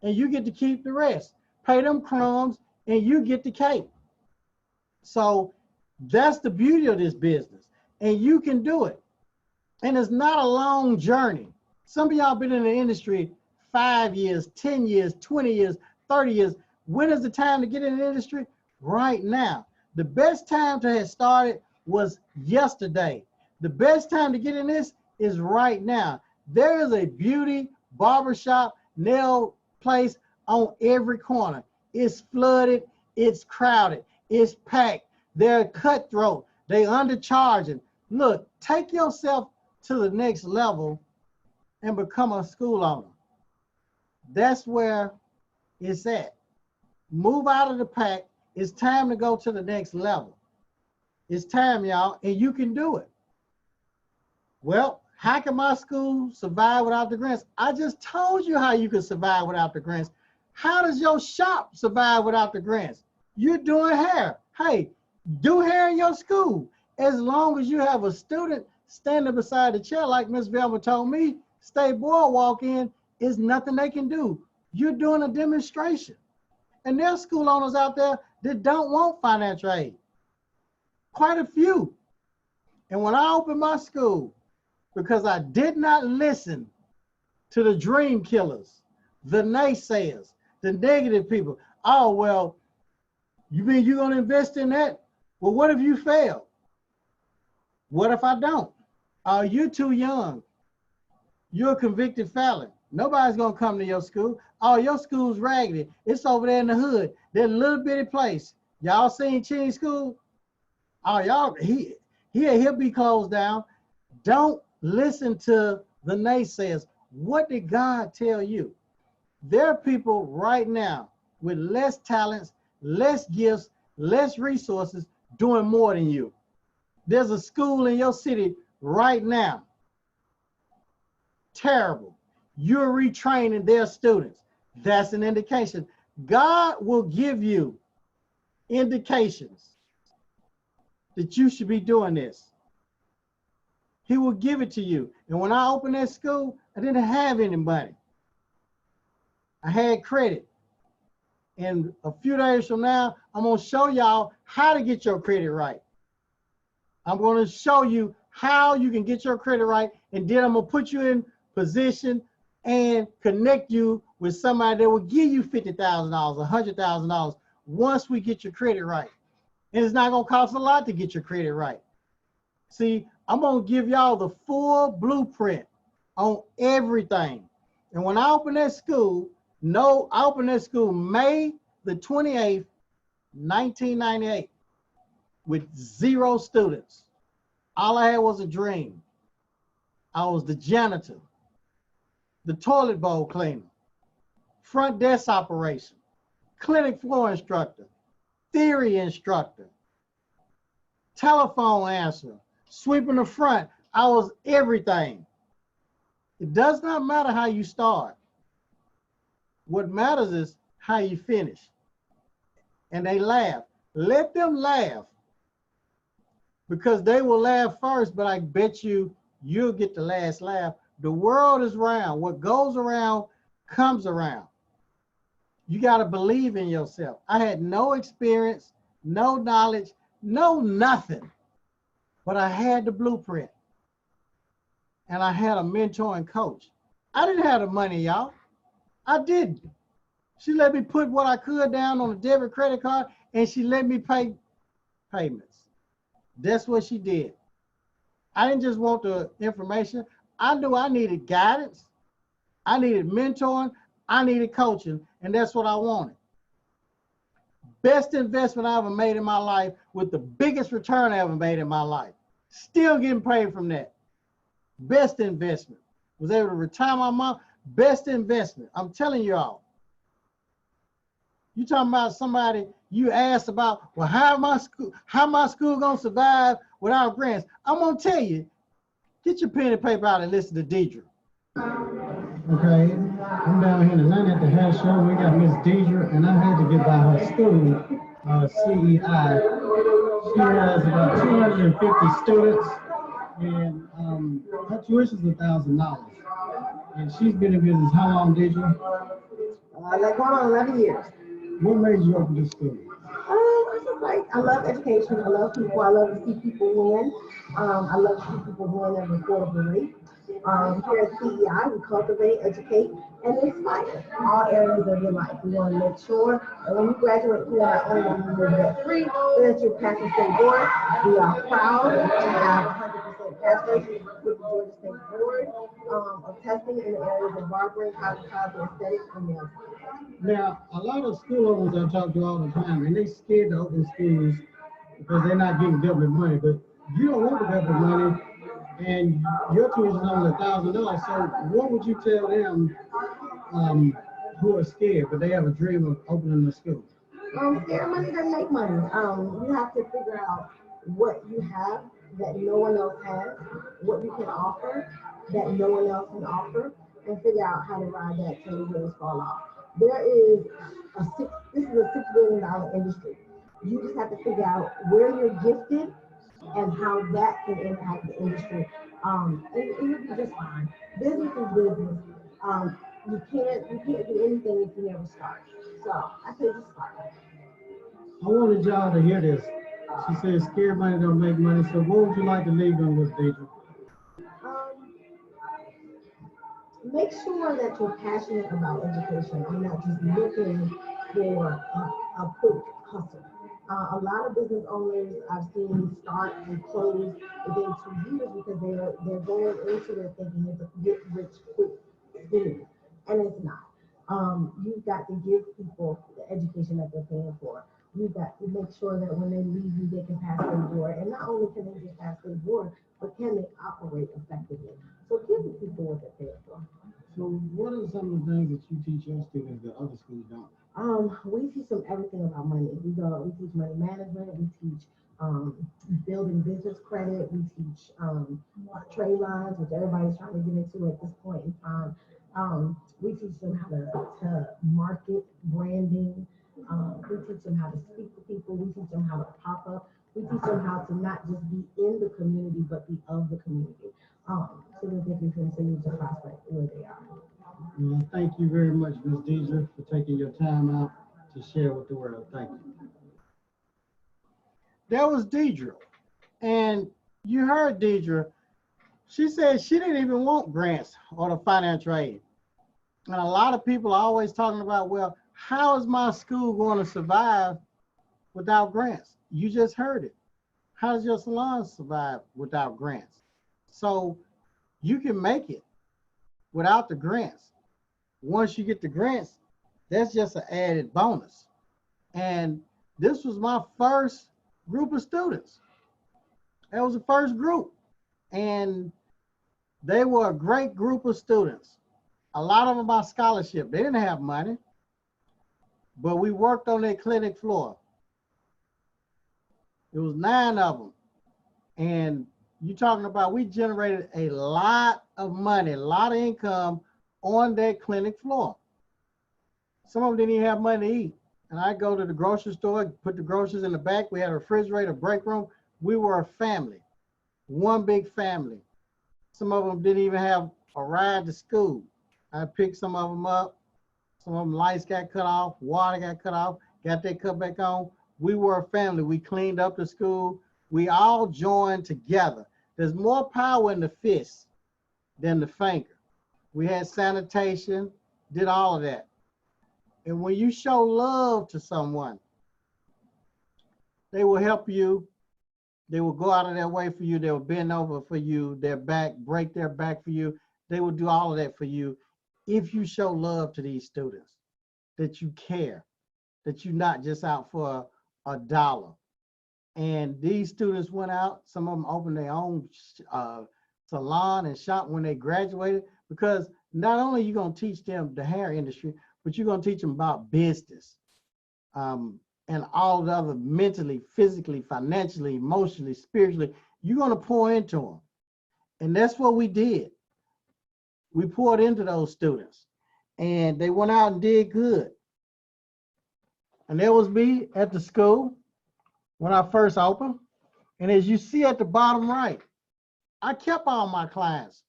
and you get to keep the rest. Pay them crumbs and you get the cake. So that's the beauty of this business. And you can do it. And it's not a long journey. Some of y'all been in the industry 5 years, 10 years, 20 years, 30 years. When is the time to get in the industry? Right now. The best time to have started was yesterday. The best time to get in this is right now. There is a beauty, barbershop, nail place on every corner. It's flooded, it's crowded, it's packed. They're cutthroat, they undercharging. Look, take yourself to the next level and become a school owner. That's where it's at. Move out of the pack. It's time to go to the next level. It's time, y'all, and you can do it. Well, how can my school survive without the grants? I just told you how you can survive without the grants. How does your shop survive without the grants? You're doing hair. Hey, do hair in your school. As long as you have a student standing beside the chair, like Ms. Velma told me, State Board walk in, is nothing they can do. You're doing a demonstration. And there's school owners out there that don't want financial aid. Quite a few. And when I opened my school, because I did not listen to the dream killers, the naysayers, the negative people. Oh, well, you mean you're going to invest in that? Well, what if you fail? What if I don't? You're too young. You're a convicted felon. Nobody's going to come to your school. Oh, your school's raggedy. It's over there in the hood. That little bitty place. Y'all seen Cheney School? Oh, y'all, he'll be closed down. Don't listen to the naysayers. What did God tell you? There are people right now with less talents, less gifts, less resources doing more than you. There's a school in your city right now. Terrible. You're retraining their students. That's an indication. God will give you indications that you should be doing this. He will give it to you. And when I opened that school, I didn't have any money. I had credit. And a few days from now, I'm going to show y'all how to get your credit right. I'm going to show you how you can get your credit right. And then I'm going to put you in position and connect you with somebody that will give you $50,000, $100,000 once we get your credit right. And it's not going to cost a lot to get your credit right. See, I'm going to give y'all the full blueprint on everything. And when I open that school, I opened that school May the 28th, 1998 with 0 students. All I had was a dream. I was the janitor, the toilet bowl cleaner, front desk operation, clinic floor instructor, theory instructor, telephone answer, sweeping the front. I was everything. It does not matter how you start. What matters is how you finish. And they laugh. Let them laugh, because they will laugh first, but I bet you'll get the last laugh. The world is round. What goes around comes around. You got to believe in yourself. I had no experience, no knowledge, no nothing, but I had the blueprint. And I had a mentor and coach. I didn't have the money, y'all. I didn't. She let me put what I could down on a debit credit card, and she let me pay payments. That's what she did. I didn't just want the information. I knew I needed guidance. I needed mentoring. I needed coaching, and that's what I wanted. Best investment I ever made in my life with the biggest return I ever made in my life. Still getting paid from that. Best investment. Was able to retire my mom. Best investment. I'm telling you all. You talking about somebody you asked about, well, how my school gonna survive without grants? I'm gonna tell you, get your pen and paper out and listen to Deidre. Okay, I'm down here in Atlanta at the hair show. We got Miss Deidre, and I had to get by her school, CEI. She has about 250 students, and her tuition is $1,000. And she's been in business how long, Deidre? Like going on 11 years. What made you open this school? I just like, I love education. I love people. I love to see people win. I love to see people win at an affordable rate. Here at CEI, we cultivate, educate, and inspire all areas of your life. We want to make sure that when you graduate here, not only will you move debt free, but that you're passing state board. We are proud to have 100% pass rate with the Georgia State Board of testing in the areas of barbering, cosmetology, aesthetics, and nails. Now, a lot of school owners I talk to all the time, and they scared to open schools because they're not getting government money. But you don't want the government money, and your tuition is only $1,000. So, what would you tell them who are scared but they have a dream of opening a school? Scared money doesn't make money. You have to figure out what you have that no one else has, what you can offer that no one else can offer, and figure out how to ride that till the wheels fall off. There is this is a $6 billion industry. You just have to figure out where you're gifted and how that can impact the industry. And you'll be just fine. Business is business. You can't do anything if you never start. So I say just start. I wanted y'all to hear this. She says scared money don't make money. So what would you like to leave them with, Deidre? Make sure that you're passionate about education and not just looking for a quick hustle. A lot of business owners I've seen start and close within 2 years because they're going into it thinking it's a get rich quick scheme, and it's not. You've got to give people the education that they're paying for. You've got to make sure that when they leave you, they can pass their board, and not only can they just pass their board, but can they operate effectively? So give the people what they're paying for. So what are some of the things that you teach your students that other schools don't? We teach them everything about money. We teach money management. We teach building business credit. We teach trade lines, which everybody's trying to get into at this point in time. We teach them how to market, branding. We teach them how to speak to people. We teach them how to pop up. We teach them how to not just be in the community, but be of the community, so that they can continue to prosper where they are. Well, thank you very much, Ms. Deidre, for taking your time out to share with the world. Thank you. That was Deidre. And you heard Deidre. She said she didn't even want grants or the financial aid. And a lot of people are always talking about, well, how is my school going to survive without grants? You just heard it. How does your salon survive without grants? So you can make it without the grants. Once you get the grants, that's just an added bonus. And this was my first group of students. That was the first group. And they were a great group of students. A lot of them by scholarship. They didn't have money, but we worked on their clinic floor. It was 9 of them. And you're talking about we generated a lot of money, a lot of income on that clinic floor. Some of them didn't even have money to eat. And I go to the grocery store, put the groceries in the back. We had a refrigerator, break room. We were a family, one big family. Some of them didn't even have a ride to school. I picked some of them up. Some of them lights got cut off, water got cut off, got that cut back on. We were a family. We cleaned up the school. We all joined together. There's more power in the fist than the finger. We had sanitation, did all of that. And when you show love to someone, they will help you. They will go out of their way for you. They will bend over for you, their back, break their back for you. They will do all of that for you if you show love to these students, that you care, that you're not just out for a dollar. And these students went out. Some of them opened their own salon and shop when they graduated, because not only are you going to teach them the hair industry, but you're going to teach them about business and all the other mentally, physically, financially, emotionally, spiritually. You're going to pour into them. And that's what we did. we poured into those students, and they went out and did good. And there was me at the school when I first opened. And as you see at the bottom right, I kept all my clients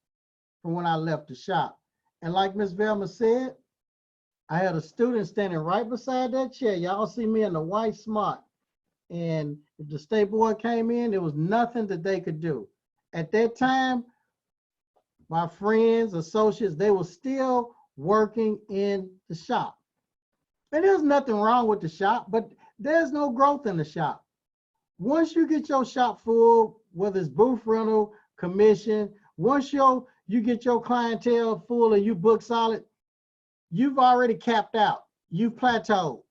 from when I left the shop. And like Ms. Velma said, I had a student standing right beside that chair. Y'all see me in the white smart. And if the state board came in, there was nothing that they could do. At that time, my friends, associates, they were still working in the shop. And there's nothing wrong with the shop, but there's no growth in the shop. Once you get your shop full, whether it's booth rental, commission, once you get your clientele full and you book solid, you've already capped out. You've plateaued.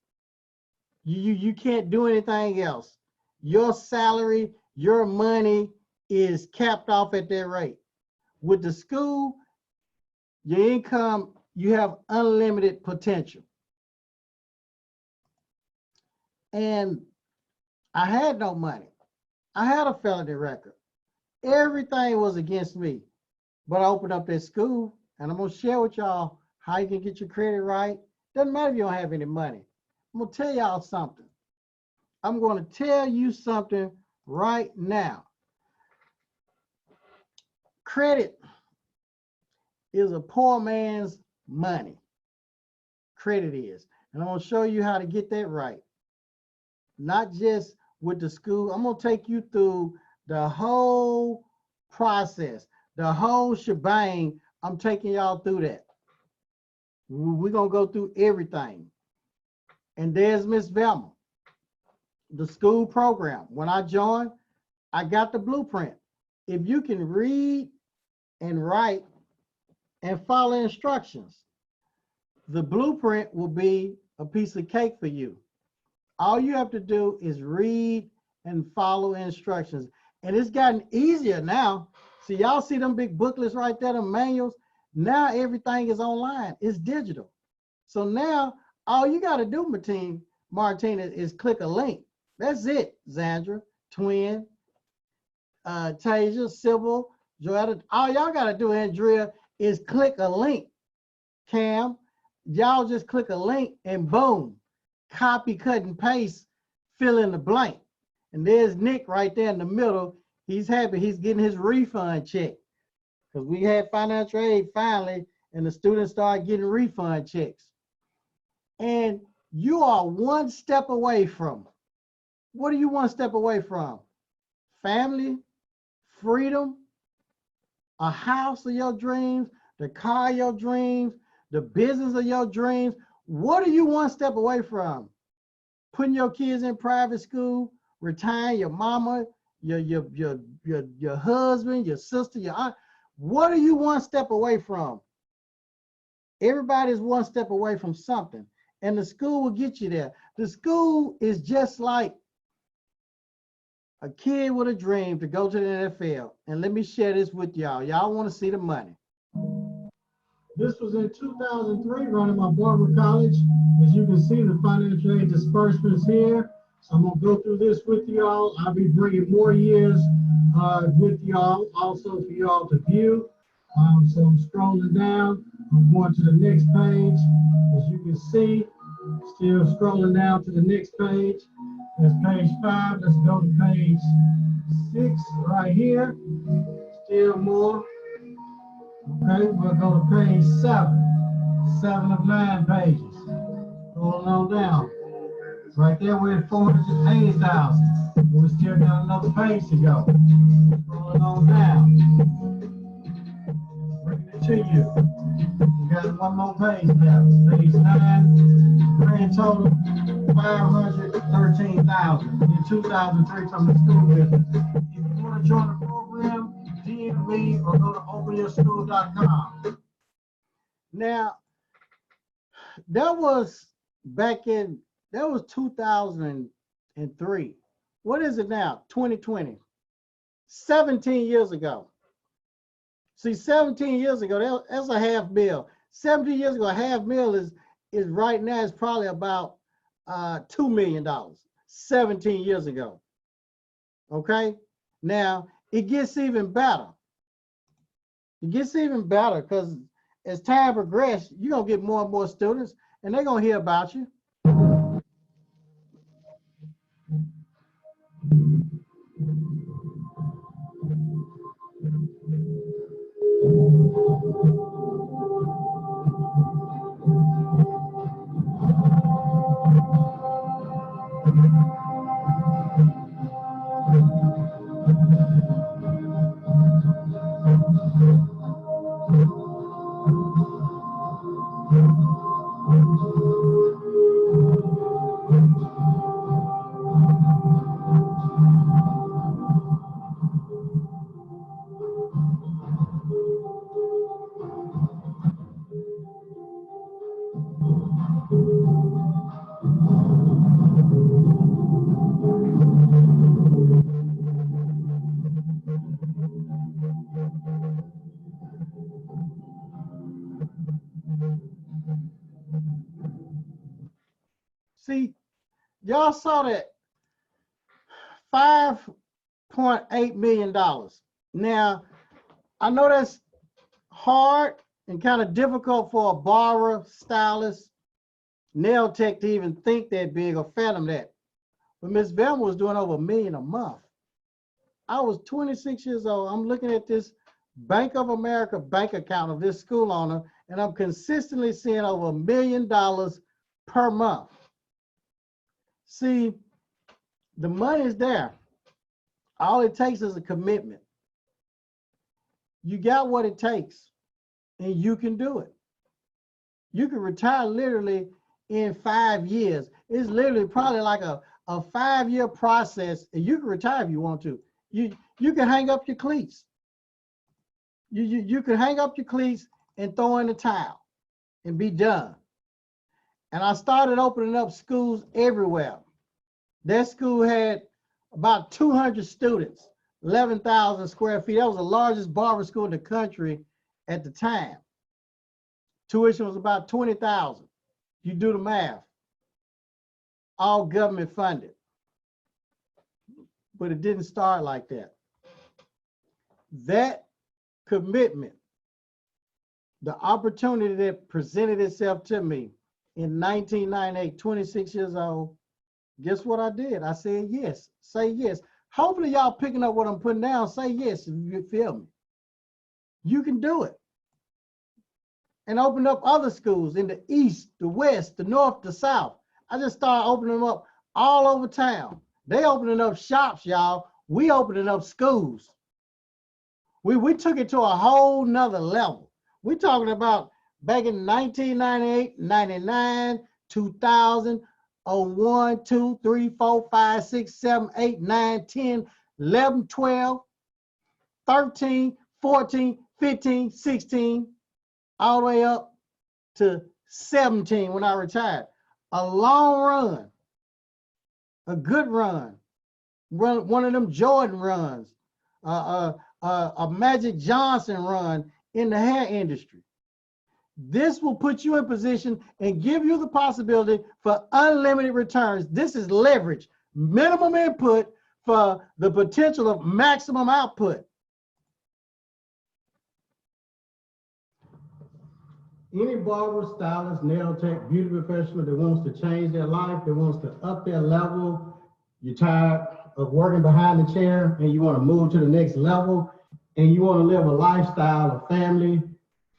You can't do anything else. Your salary, your money is capped off at that rate. With the school, your income, you have unlimited potential. And I had no money. I had a felony record. Everything was against me. But I opened up that school, and I'm gonna share with y'all how you can get your credit right. Doesn't matter if you don't have any money. I'm gonna tell y'all something. I'm gonna tell you something right now. Credit is a poor man's money. Credit is. And I'm gonna show you how to get that right. Not just with the school. I'm gonna take you through the whole process, the whole shebang. I'm taking y'all through that. We're gonna go through everything. And there's Miss Velma, the school program. When I joined, I got the blueprint. If you can read and write and follow instructions, the blueprint will be a piece of cake for you. All you have to do is read and follow instructions. And it's gotten easier now. See, y'all see them big booklets right there, the manuals? Now everything is online. It's digital. So now all you got to do, Martina, is click a link. That's it, Zandra, Twin, Tasia, Sybil, Joetta. All y'all got to do, Andrea, is click a link. Cam, y'all just click a link and boom, copy, cut, and paste, fill in the blank. And there's Nick right there in the middle. He's happy. He's getting his refund check because we had financial aid finally, and the students started getting refund checks. And you are one step away from, what are you one step away from? Family, freedom, a house of your dreams, the car of your dreams, the business of your dreams. What are you one step away from? Putting your kids in private school, retiring your mama, your husband, your sister, your aunt. What are you one step away from? Everybody's one step away from something, and the school will get you there. The school is just like a kid with a dream to go to the NFL. And let me share this with y'all. Y'all want to see the money. This was in 2003, running my Barber College. As you can see, the financial aid disbursements here. So I'm gonna go through this with y'all. I'll be bringing more years with y'all, also for y'all to view. So I'm scrolling down. I'm going to the next page. As you can see, still scrolling down to the next page. That's page 5. Let's go to page 6 right here. Still more. Okay, we'll go to page 7. 7 of 9 pages. Going on down. Right there, we're at 480,000. We still got another page to go. Going on down. Bringing it to you. We got one more page left. Page 9. Grand total 513,000 in 2003 from the school business. If you want to join the program, DM me or go to openyourschool.com. Now, that was back in, that was 2003. What is it now? 2020. 17 years ago. See, 17 years ago, that's a half meal. 17 years ago, a half meal is right now is probably about $2 million. 17 years ago. Okay? Now, it gets even better. It gets even better because as time progresses, you're gonna get more and more students, and they're gonna hear about you. See, y'all saw that $5.8 million. Now, I know that's hard and kind of difficult for a barber, stylist, nail tech to even think that big or fathom that. But Miss Velma was doing over $1 million a month. I was 26 years old. I'm looking at this Bank of America bank account of this school owner, and I'm consistently seeing over $1 million per month. See, the money is there. All it takes is a commitment. You got what it takes, and you can do it. You can retire literally in 5 years. It's literally probably like a 5-year process, and you can retire if you want to. You can hang up your cleats. You can hang up your cleats and throw in the towel and be done. And I started opening up schools everywhere. That school had about 200 students, 11,000 square feet. That was the largest barber school in the country at the time. Tuition was about $20,000. You do the math. All government funded. But it didn't start like that. That commitment, the opportunity that presented itself to me in 1998, 26 years old, guess what I did? I said yes. Say yes. Hopefully y'all picking up what I'm putting down. Say yes if you feel me. You can do it. And open up other schools in the east, the west, the north, the south. I just started opening them up all over town. They opening up shops, y'all. We opening up schools. We took it to a whole nother level. We're talking about back in 1998, 99, 2000, 01, 2, 3, 4, 5, 6, 7, 8, 9, 10, 11, 12, 13, 14, 15, 16, all the way up to 17 when I retired. A long run, a good run, one of them Jordan runs, a Magic Johnson run in the hair industry. This will put you in position and give you the possibility for unlimited returns. This is leverage, minimum input for the potential of maximum output. Any barber, stylist, nail tech, beauty professional that wants to change their life, that wants to up their level, you're tired of working behind the chair and you want to move to the next level, and you want to live a lifestyle of family,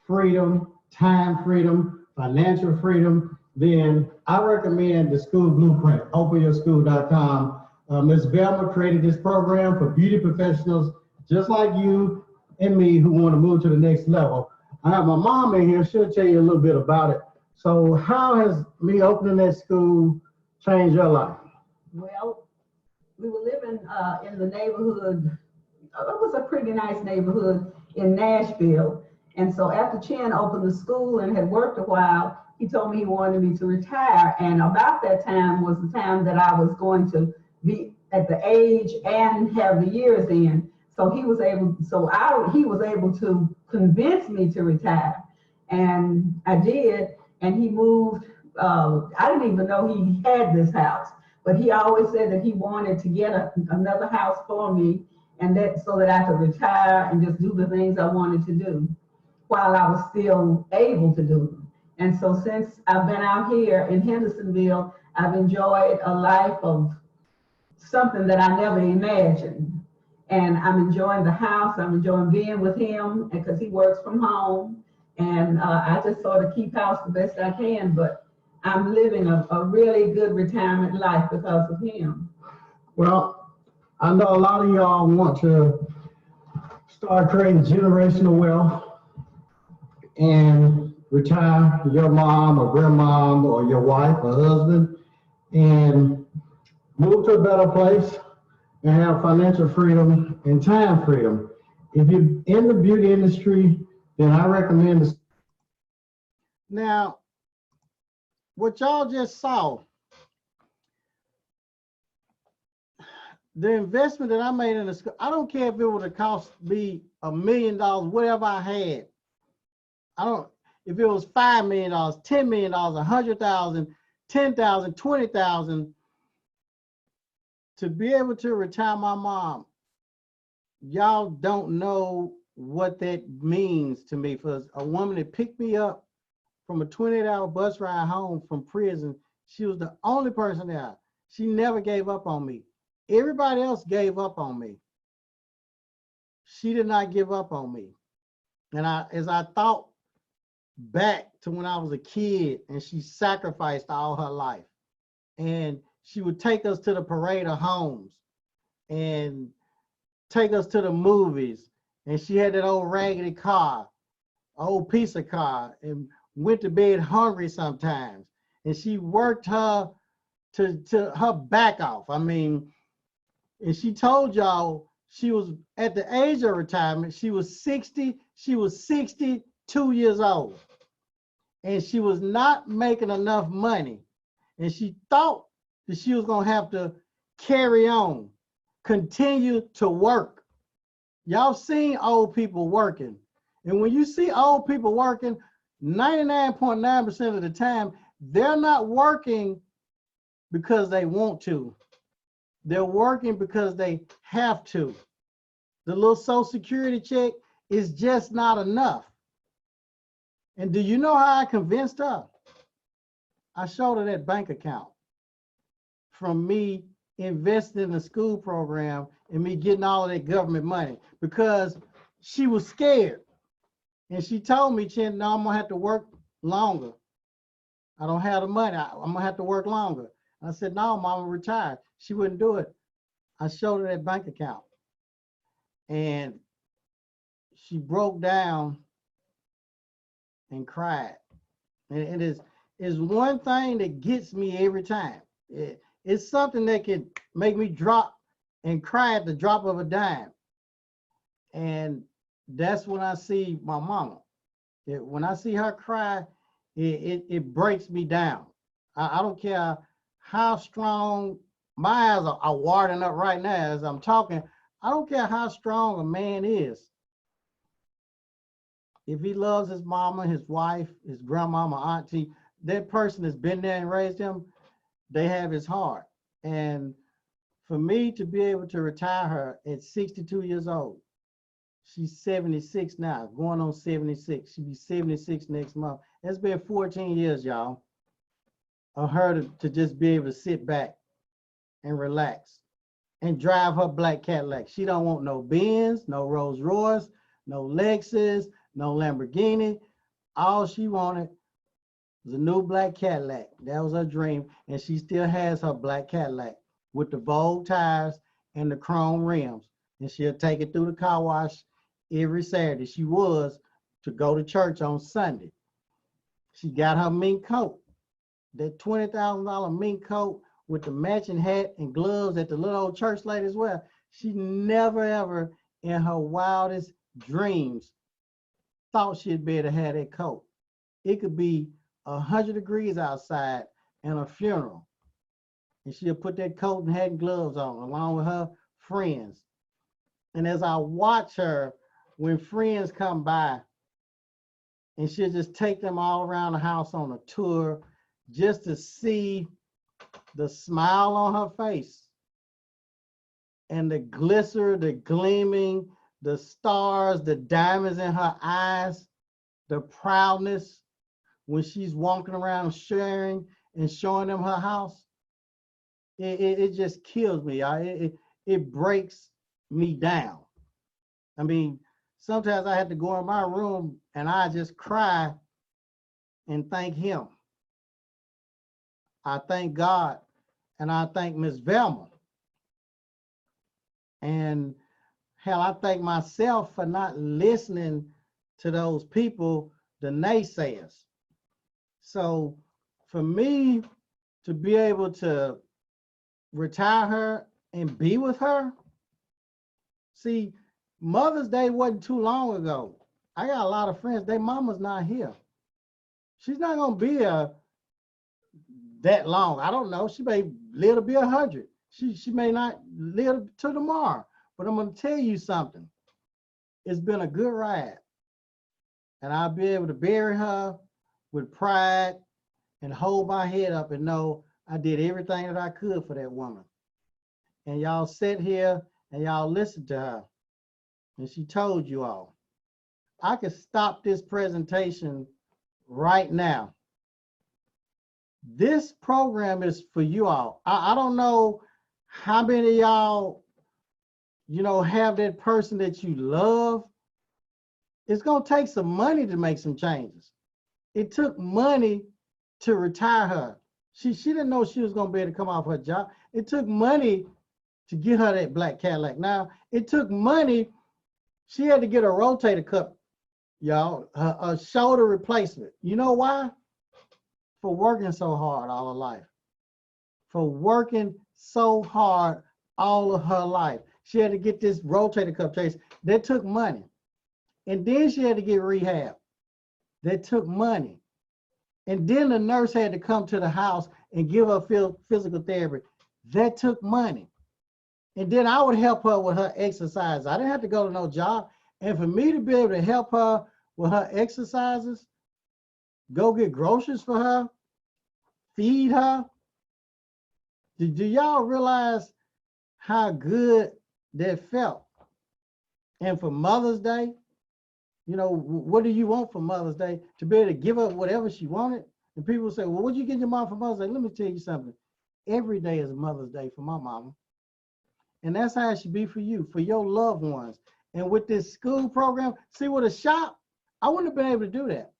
freedom, time freedom, financial freedom, then I recommend the School Blueprint, openyourschool.com. Ms. Velma created this program for beauty professionals just like you and me who want to move to the next level. I have my mom in here. She'll tell you a little bit about it. So how has me opening that school changed your life? Well, we were living in the neighborhood. It was a pretty nice neighborhood in Nashville. And so after Chen opened the school and had worked a while, he told me he wanted me to retire. And about that time was the time that I was going to be at the age and have the years in. So he was able to convince me to retire. And I did. And he moved, I didn't even know he had this house, but he always said that he wanted to get another house for me, and that so that I could retire and just do the things I wanted to do. while I was still able to do them. And so since I've been out here in Hendersonville, I've enjoyed a life of something that I never imagined. And I'm enjoying the house, I'm enjoying being with him because he works from home. And I just sort of keep house the best I can, but I'm living a really good retirement life because of him. Well, I know a lot of y'all want to start creating generational wealth and retire your mom or grandmom or your wife or husband and move to a better place and have financial freedom and time freedom. If you're in the beauty industry, then I recommend this. Now, what y'all just saw, the investment that I made in the school, I don't care if it would have cost me $1 million, whatever I had. If it was $5 million, $10 million, 100,000, 10,000, 20,000, to be able to retire my mom, y'all don't know what that means to me. For a woman that picked me up from a 28-hour bus ride home from prison, she was the only person there. She never gave up on me. Everybody else gave up on me. She did not give up on me. And as I thought back to when I was a kid, and she sacrificed all her life, and she would take us to the parade of homes and take us to the movies, and she had that old raggedy car, old piece of car, and went to bed hungry sometimes, and she worked her to her back off. I mean, and she told y'all she was at the age of retirement, she was 62 years old, and she was not making enough money, and she thought that she was gonna have to carry on, continue to work. Y'all seen old people working, and when you see old people working, 99.9% of the time, they're not working because they want to. They're working because they have to. The little Social Security check is just not enough. And do you know how I convinced her? I showed her that bank account from me investing in the school program and me getting all of that government money, because she was scared. And she told me, Chin, no, I'm gonna have to work longer. I don't have the money. I'm gonna have to work longer. I said, no, Mama, retired. She wouldn't do it. I showed her that bank account, and she broke down and cried. And it is one thing that gets me every time. It's something that can make me drop and cry at the drop of a dime. And that's when I see my mama. When I see her cry, it breaks me down. I don't care how strong, my eyes are watering up right now as I'm talking. I don't care how strong a man is. If he loves his mama, his wife, his grandmama, auntie, that person has been there and raised him, they have his heart. And for me to be able to retire her at 62 years old, she's 76 now, going on 76. She'll be 76 next month. It's been 14 years, y'all, of her to just be able to sit back and relax and drive her black Cadillac. She don't want no Benz, no Rolls Royce, no Lexus, no Lamborghini. All she wanted was a new black Cadillac. That was her dream. And she still has her black Cadillac with the Vogue tires and the chrome rims. And she'll take it through the car wash every Saturday. She was to go to church on Sunday. She got her mink coat, that $20,000 mink coat with the matching hat and gloves that the little old church ladies wear. She never ever in her wildest dreams thought she'd be able to have that coat. It could be 100 degrees outside and a funeral, and she'll put that coat and hat and gloves on along with her friends. And as I watch her, when friends come by, and she'll just take them all around the house on a tour just to see the smile on her face and the glitter, the gleaming, the stars, the diamonds in her eyes. the proudness when she's walking around sharing and showing them her house, it just kills me. It breaks me down. I mean, sometimes I had to go in my room and I just cry and thank him. I thank God and I thank Miss Velma. And hell, I thank myself for not listening to those people, the naysayers. So for me to be able to retire her and be with her, see, Mother's Day wasn't too long ago. I got a lot of friends, their mama's not here. She's not gonna be here that long. I don't know, she may live to be 100. She may not live to tomorrow, but I'm gonna tell you something. It's been a good ride. And I'll be able to bury her with pride and hold my head up and know I did everything that I could for that woman. And y'all sit here and y'all listen to her. And she told you all. I could stop this presentation right now. This program is for you all. I don't know how many of y'all, have that person that you love. It's gonna take some money to make some changes. It took money to retire her. She didn't know she was gonna be able to come off her job. It took money to get her that black Cadillac. Now, it took money. She had to get a rotator cuff, y'all, a shoulder replacement. You know why? For working so hard all her life. For working so hard all of her life. She had to get this rotator cuff chase. That took money. And then she had to get rehab. That took money. And then the nurse had to come to the house and give her physical therapy. That took money. And then I would help her with her exercise. I didn't have to go to no job. And for me to be able to help her with her exercises, go get groceries for her, feed her. Do y'all realize how good that felt? And for Mother's Day, what do you want for Mother's Day? To be able to give up whatever she wanted? And people say, well, what'd you get your mom for Mother's Day? Let me tell you something. Every day is Mother's Day for my mama. And that's how it should be for you, for your loved ones. And with this school program, see, with a shop, I wouldn't have been able to do that.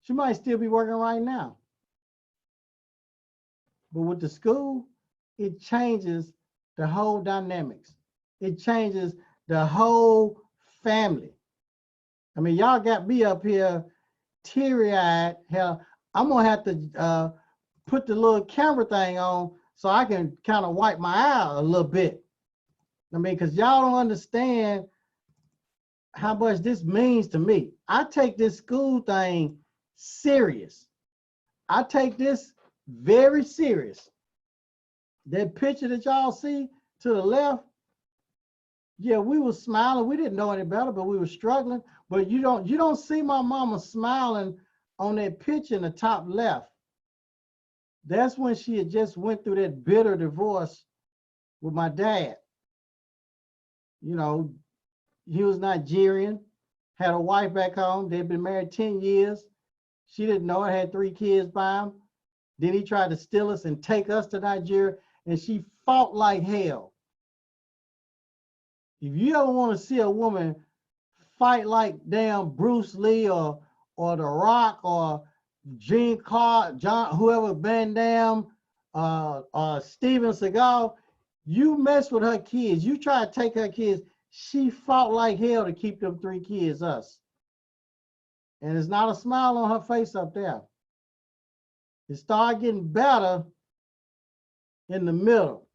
She might still be working right now. But with the school, it changes the whole dynamics. It changes the whole family. I mean, y'all got me up here teary-eyed. Hell, I'm gonna have to put the little camera thing on so I can kind of wipe my eye a little bit. I mean, because y'all don't understand how much this means to me. I take this school thing serious. I take this very serious. That picture that y'all see to the left, yeah, we were smiling. We didn't know any better, but we were struggling. But you don't see my mama smiling on that picture in the top left. That's when she had just went through that bitter divorce with my dad. He was Nigerian, had a wife back home. They'd been married 10 years. She didn't know it, had 3 kids by him. Then he tried to steal us and take us to Nigeria, and she fought like hell. If you ever want to see a woman fight like damn Bruce Lee or The Rock or Gene Clark, whoever, Van Damme, Steven Seagal, you mess with her kids, you try to take her kids, she fought like hell to keep them 3 kids, us. And it's not a smile on her face up there. It started getting better in the middle,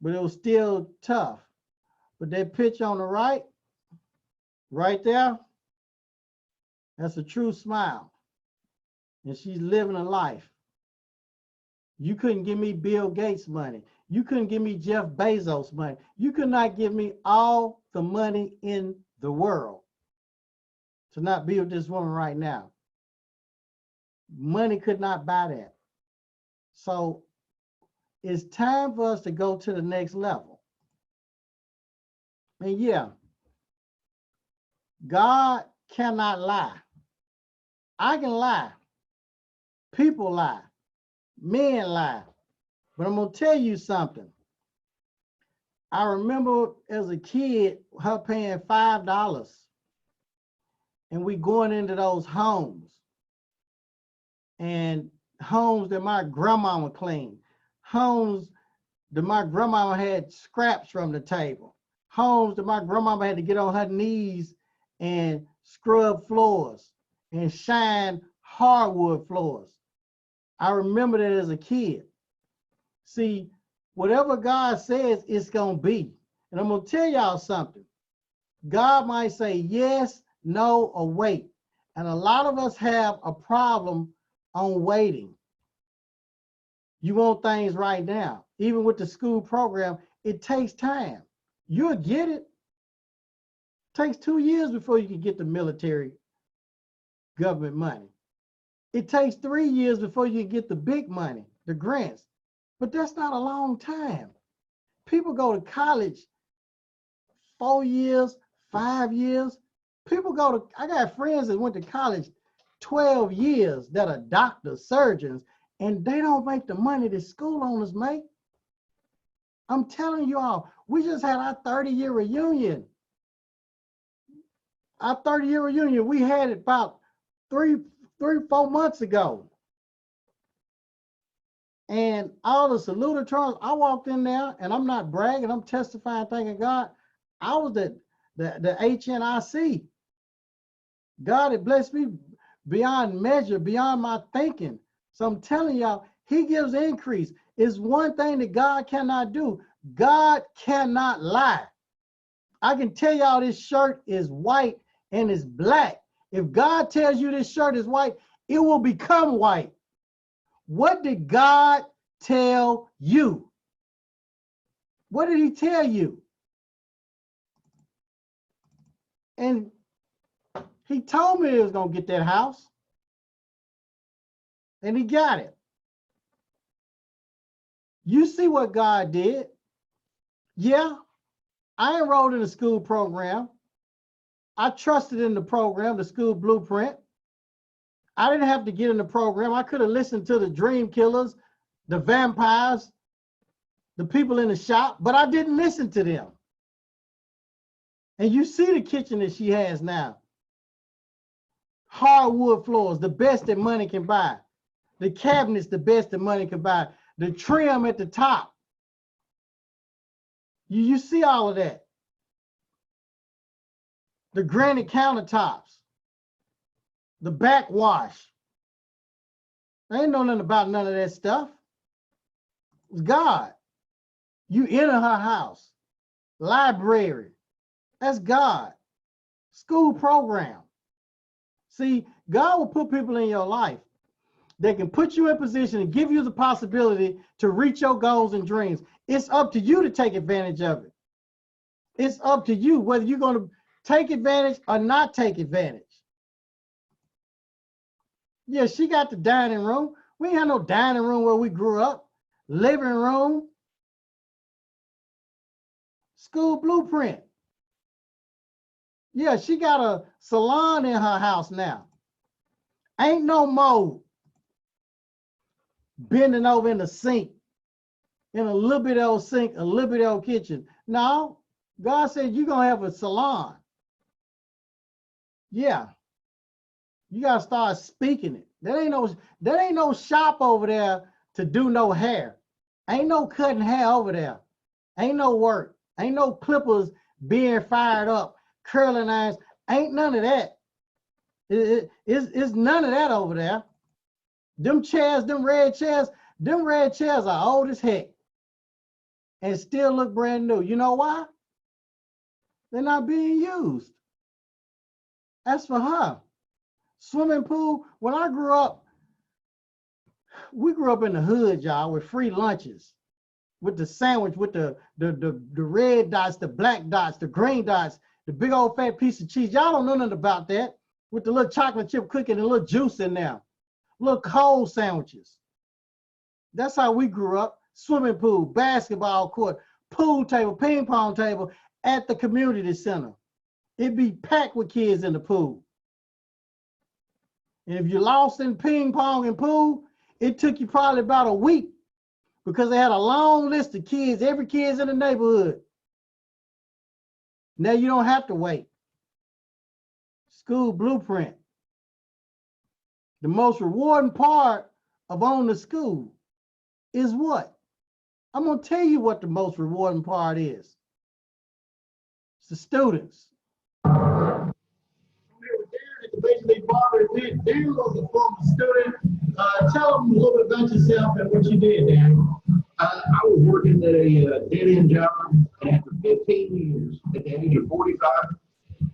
but it was still tough. But that picture on the right there, that's a true smile. And she's living a life. You couldn't give me Bill Gates money. You couldn't give me Jeff Bezos money. You could not give me all the money in the world to not be with this woman right now. Money could not buy that. So it's time for us to go to the next level. And yeah, God cannot lie. I can lie. People lie. Men lie. But I'm going to tell you something. I remember as a kid, her paying $5 and we going into those homes, and homes that my grandmama cleaned, homes that my grandmama had scraps from the table, homes that my grandmama had to get on her knees and scrub floors and shine hardwood floors. I remember that as a kid. See, whatever God says, it's going to be. And I'm going to tell y'all something. God might say yes, no, or wait. And a lot of us have a problem on waiting. You want things right now. Even with the school program, it takes time. You'll get it. It takes 2 years before you can get the military government money. It takes 3 years before you get the big money, the grants. But that's not a long time. People go to college 4 years, 5 years. People go to, I got friends that went to college 12 years that are doctors, surgeons, and they don't make the money that school owners make. I'm telling you all, we just had our 30-year reunion. Our 30-year reunion, we had it about 4 months ago. And all the salutatorians, I walked in there, and I'm not bragging, I'm testifying, thanking God. I was the HNIC. God had blessed me beyond measure, beyond my thinking. So I'm telling y'all, he gives increase. It's one thing that God cannot do. God cannot lie. I can tell y'all this shirt is white and it's black. If God tells you this shirt is white, it will become white. What did God tell you? What did he tell you? And he told me he was going to get that house. And he got it. You see what God did. Yeah, I enrolled in the school program. I trusted in the program, the school blueprint. I didn't have to get in the program. I could have listened to the dream killers, the vampires, the people in the shop, but I didn't listen to them. And you see the kitchen that she has now. Hardwood floors, the best that money can buy. The cabinets, the best that money can buy. The trim at the top. You see all of that. The granite countertops. The backwash. I ain't know nothing about none of that stuff. It's God. You enter her house. Library. That's God. School program. See, God will put people in your life that can put you in position and give you the possibility to reach your goals and dreams. It's up to you to take advantage of it. It's up to you whether you're going to take advantage or not take advantage. Yeah, she got the dining room. We ain't had no dining room where we grew up. Living room. School blueprint. Yeah, she got a salon in her house now. Ain't no more bending over in the sink, in a little bit of old sink, a little bit of old kitchen. No, God said you're going to have a salon. Yeah. You got to start speaking it. There ain't no shop over there to do no hair. Ain't no cutting hair over there. Ain't no work. Ain't no clippers being fired up, curling irons. Ain't none of that. It's none of that over there. Them chairs, them red chairs are old as heck and still look brand new. You know why? They're not being used. That's for her. Swimming pool, when I grew up, we grew up in the hood, y'all, with free lunches, with the sandwich, with the red dots, the black dots, the green dots, the big old fat piece of cheese. Y'all don't know nothing about that. With the little chocolate chip cookie and a little juice in there. Little cold sandwiches. That's how we grew up. Swimming pool, basketball court, pool table, ping pong table at the community center. It'd be packed with kids in the pool. And if you lost in ping pong and pool, it took you probably about a week because they had a long list of kids, every kid's in the neighborhood. Now you don't have to wait. School blueprint. The most rewarding part of owning the school is what? I'm going to tell you what the most rewarding part is. It's the students. Basically, Barber, Dan was a former student. Tell them a little bit about yourself and what you did, Dan. I was working at a dead-end job, and after 15 years, at the age of 45,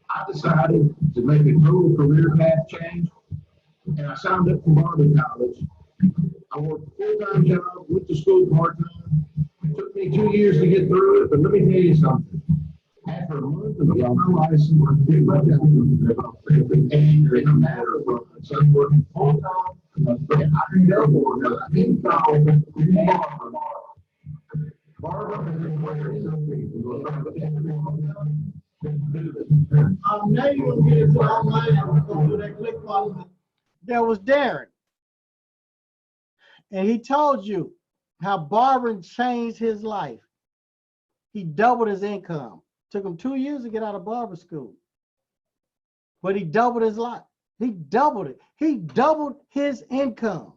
I decided to make a total career path change, and I signed up for Barber College. I worked a full-time job, went to school part-time. It took me 2 years to get through it, but let me tell you something. After a month of getting my license, and in a matter of months, I'm working full-time, and I doubled my income in Barber. Now you're going to get into online and go through that click funnel. There was Darren. And he told you how Barber changed his life. He doubled his income. Took him 2 years to get out of barber school. But he doubled his life. He doubled it. He doubled his income.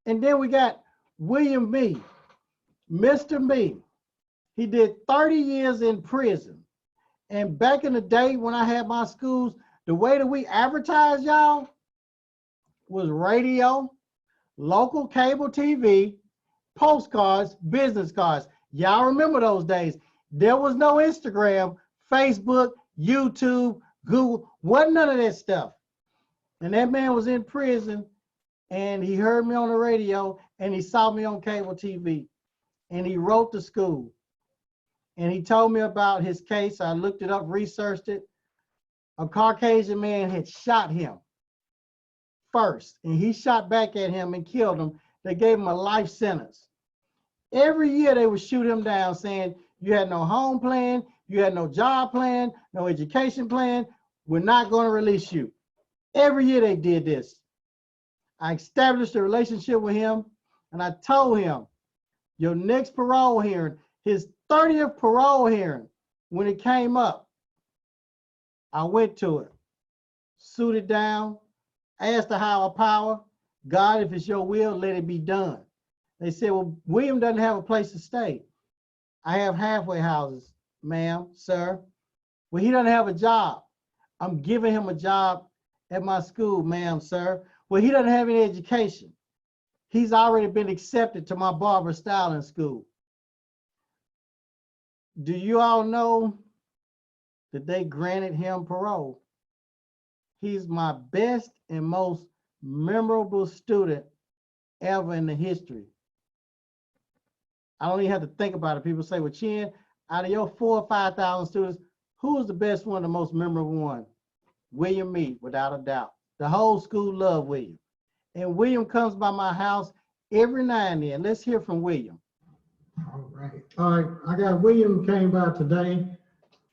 And then we got William Me, Mr. Me. He did 30 years in prison. And back in the day when I had my schools, the way that we advertised, y'all, was radio, local cable TV, postcards, business cards. Y'all remember those days. There was no Instagram, Facebook, YouTube, Google, wasn't none of that stuff. And that man was in prison, and he heard me on the radio, and he saw me on cable TV, and he wrote to school. And he told me about his case. I looked it up, researched it. A Caucasian man had shot him first, and he shot back at him and killed him. They gave him a life sentence. Every year they would shoot him down saying, you had no home plan, you had no job plan, no education plan, we're not going to release you. Every year they did this. I established a relationship with him, and I told him, your next parole hearing, his 30th parole hearing, when it came up, I went to it, suited down, asked the higher power, God, if it's your will, let it be done. They said, well, William doesn't have a place to stay. I have halfway houses, ma'am, sir. Well, he doesn't have a job. I'm giving him a job at my school, ma'am, sir. Well, he doesn't have any education. He's already been accepted to my barber styling school. Do you all know that they granted him parole? He's my best and most memorable student ever in the history. I don't even have to think about it. People say, well, Chin, out of your 4,000 or 5,000 students, who was the best one, the most memorable one? William Me, without a doubt. The whole school loved William. And William comes by my house every now and then. Let's hear from William. All right, I got William came by today,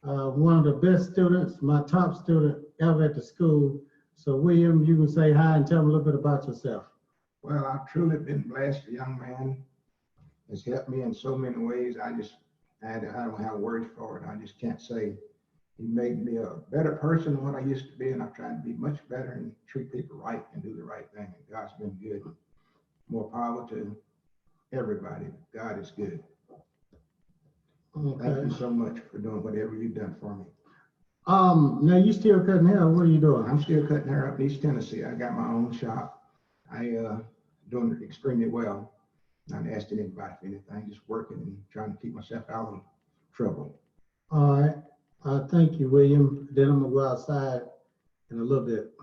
one of the best students, my top student ever at the school. So William, you can say hi and tell them a little bit about yourself. Well, I've truly been blessed. The young man has helped me in so many ways. I don't have words for it. I just can't say. He made me a better person than what I used to be, and I'm trying to be much better and treat people right and do the right thing. And God's been good. More power to everybody. God is good. Okay. Thank you so much for doing whatever you've done for me. Now you still cutting hair? What are you doing? I'm still cutting hair up in East Tennessee. I got my own shop. Doing extremely well. Not asking anybody for anything, just working and trying to keep myself out of trouble. All right. Thank you, William. Then I'm gonna go outside in a little bit.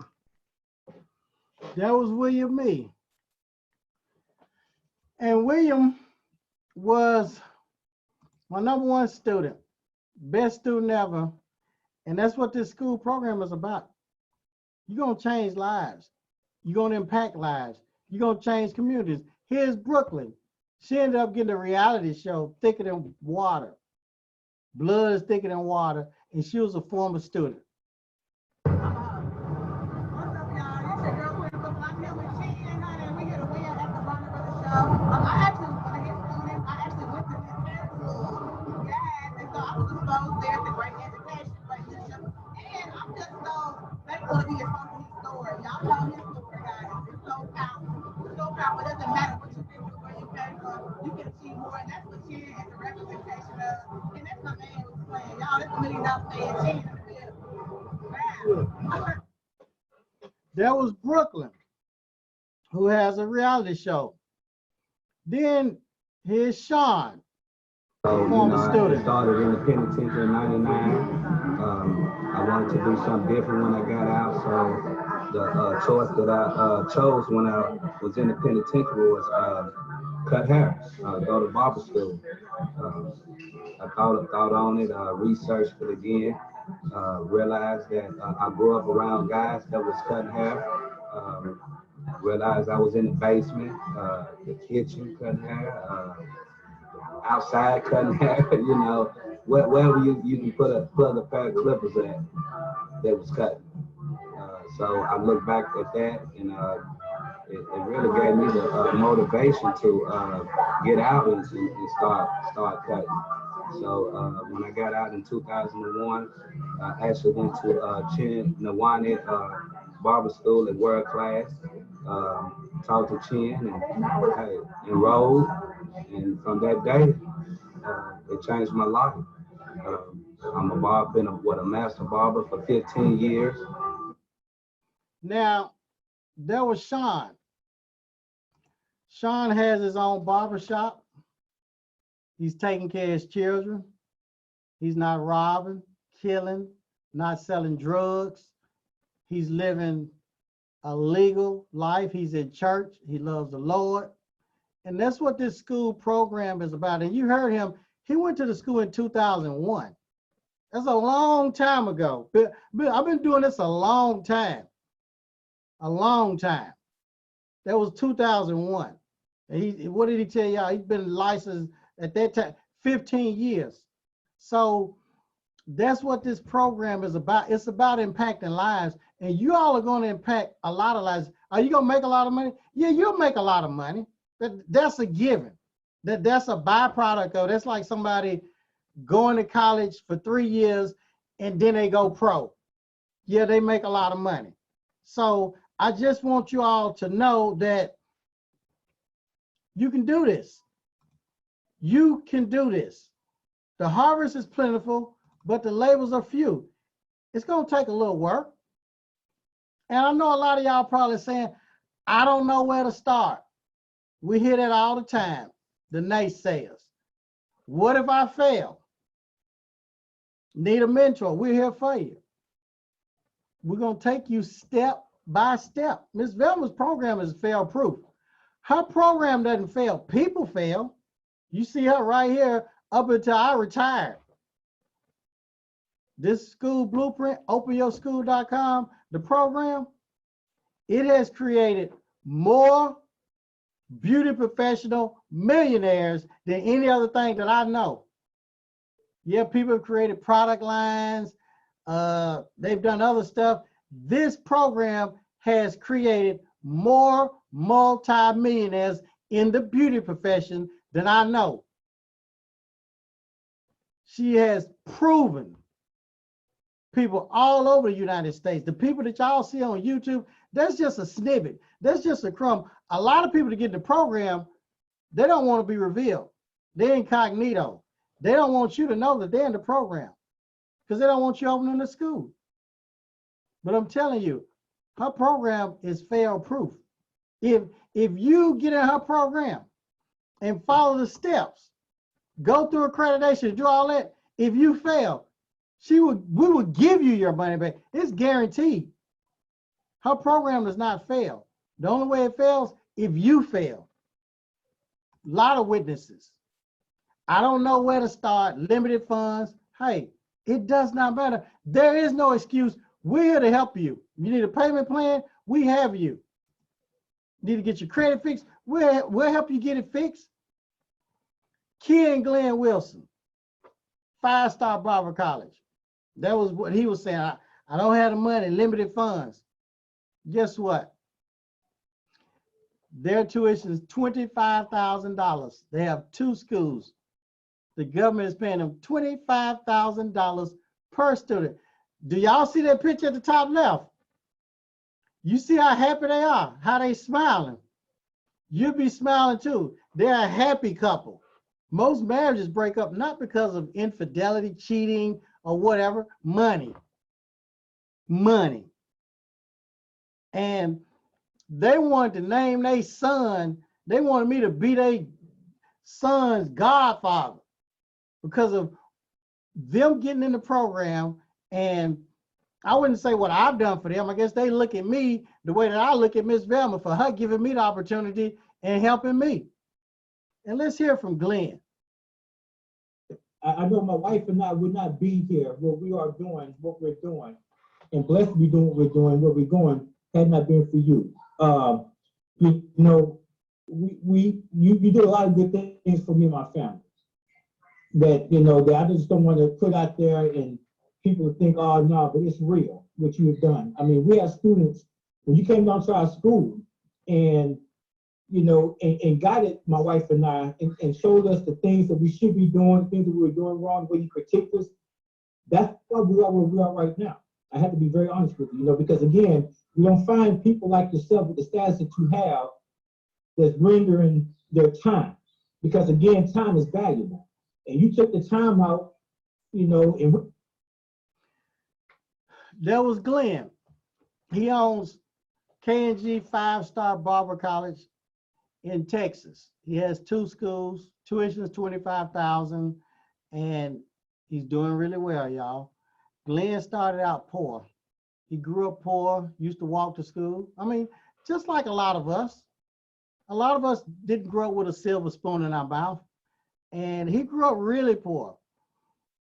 That was William Me. And William was my #1 student, best student ever. And that's what this school program is about. You're gonna change lives. You're gonna impact lives. You're gonna change communities. Here's Brooklyn. She ended up getting a reality show, Thicker Than Water. Blood is thicker than water, and she was a former student. What's up, y'all? I actually, when I hit students, I actually went to this hair school. Yes, and so I was exposed there to great education, great leadership. And I'm just so thankful to be exposed to his story. Y'all know his story, guys. It's so powerful. So powerful. It doesn't matter what you've been through, where you came from, you can achieve more. And that's what cheering is a representation of. And that's my man who's playing. Y'all, that's $1 million man cheering. Wow. There was Brooklyn, who has a reality show. Then here's Sean, So, former I student. started in the penitentiary in '99. I wanted to do something different when I got out. So the choice that I chose when I was in the penitentiary was cut hair, go to barber school. I thought on it, researched it again, realized that I grew up around guys that was cutting hair. Realized I was in the basement, the kitchen cutting hair, outside cutting hair, wherever you can plug a pair of clippers at that was cutting. So I look back at that, and it really gave me the motivation to get out and start cutting. So when I got out in 2001, I actually went to Chin Nawane Barber School at World Class. Talked to Chin and enrolled, and from that day, it changed my life. I'm a barber, been a master barber for 15 years. Now, there was Sean. Sean has his own barber shop. He's taking care of his children. He's not robbing, killing, not selling drugs. He's living a legal life. He's in church. He loves the Lord. And that's what this school program is about. And you heard him. He went to the school in 2001. That's a long time ago. I've been doing this a long time. A long time. That was 2001. And what did he tell y'all? He's been licensed at that time 15 years. So that's what this program is about. It's about impacting lives. And you all are going to impact a lot of lives. Are you going to make a lot of money? Yeah, you'll make a lot of money. That's a given. That's a byproduct of. That's like somebody going to college for 3 years and then they go pro. Yeah, they make a lot of money. So I just want you all to know that you can do this. You can do this. The harvest is plentiful, but the labors are few. It's going to take a little work. And I know a lot of y'all probably saying, I don't know where to start. We hear that all the time, the naysayers. What if I fail? Need a mentor? We're here for you. We're going to take you step by step. Ms. Velma's program is fail-proof. Her program doesn't fail. People fail. You see her right here up until I retired. This school blueprint, openyourschool.com, the program, it has created more beauty professional millionaires than any other thing that I know. Yeah, people have created product lines. They've done other stuff. This program has created more multi-millionaires in the beauty profession than I know. She has proven people all over the United States. The people that y'all see on YouTube, that's just a snippet. That's just a crumb. A lot of people that get the program, they don't want to be revealed. They're incognito. They don't want you to know that they're in the program because they don't want you opening the school. But I'm telling you, her program is fail-proof. If you get in her program and follow the steps, go through accreditation, do all that, if you fail, we will give you your money back. It's guaranteed. Her program does not fail. The only way it fails, if you fail. A lot of witnesses. I don't know where to start, limited funds. Hey, it does not matter. There is no excuse. We're here to help you. You need a payment plan, we have you. Need to get your credit fixed, we'll help you get it fixed. Kia and Glenn Wilson, 5-star Barber College. That was what he was saying. I don't have the money, limited funds. Guess what? Their tuition is $25,000. They have 2 schools. The government is paying them $25,000 per student. Do y'all see that picture at the top left? You see how happy they are, how they smiling. You'll be smiling too. They're a happy couple. Most marriages break up not because of infidelity, cheating, or whatever, money. Money. And they wanted to name their son, they wanted me to be their son's godfather because of them getting in the program. And I wouldn't say what I've done for them. I guess they look at me the way that I look at Miss Velma for her giving me the opportunity and helping me. And let's hear from Glenn. I know my wife and I would not be here where we are doing what we're doing and blessed to be doing what we're doing, where we're going, had not been for you. You know, you did a lot of good things for me and my family that, you know, that I just don't want to put out there and people think, oh, no, but it's real what you have done. I mean, we have students, when you came down to our school and, you know, and guided my wife and I and showed us the things that we should be doing, the things that we were doing wrong, the way you critiqued us. That's why we are where we are right now. I have to be very honest with you, you know, because again, we don't find people like yourself with the status that you have that's rendering their time. Because again, time is valuable. And you took the time out, you know, and there was Glenn. He owns K&G 5-Star Barber College in Texas. He has 2 schools, tuition is $25,000, and he's doing really well, y'all. Glenn started out poor. He grew up poor, used to walk to school. I mean, just like a lot of us. A lot of us didn't grow up with a silver spoon in our mouth. And he grew up really poor.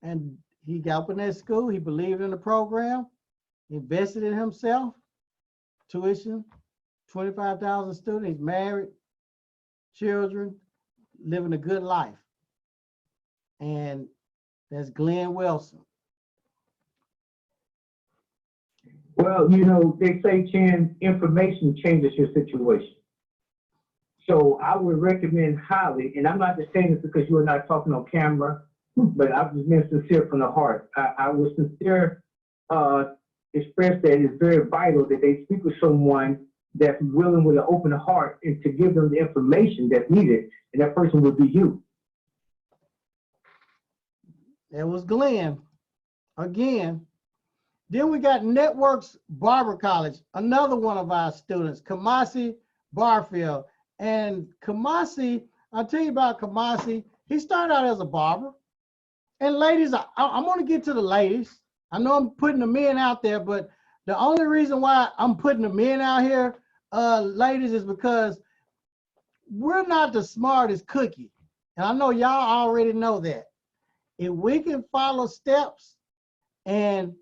And he got up in that school. He believed in the program, invested in himself, tuition, 25,000 students. He's married, children, living a good life. And that's Glenn Wilson. Well, you know, they say, Chan, information changes your situation. So I would recommend highly, and I'm not just saying this because you and I talking on camera, but I'm just being sincere from the heart. I would sincere express that it's very vital that they speak with someone that's willing with an open heart and to give them the information that's needed, and that person would be you. That was Glenn. Again. Then we got Networks Barber College, another one of our students, Kamasi Barfield. And Kamasi, I'll tell you about Kamasi. He started out as a barber. And ladies, I'm going to get to the ladies. I know I'm putting the men out there, but the only reason why I'm putting the men out here, ladies, is because we're not the smartest cookie. And I know y'all already know that. If we can follow steps and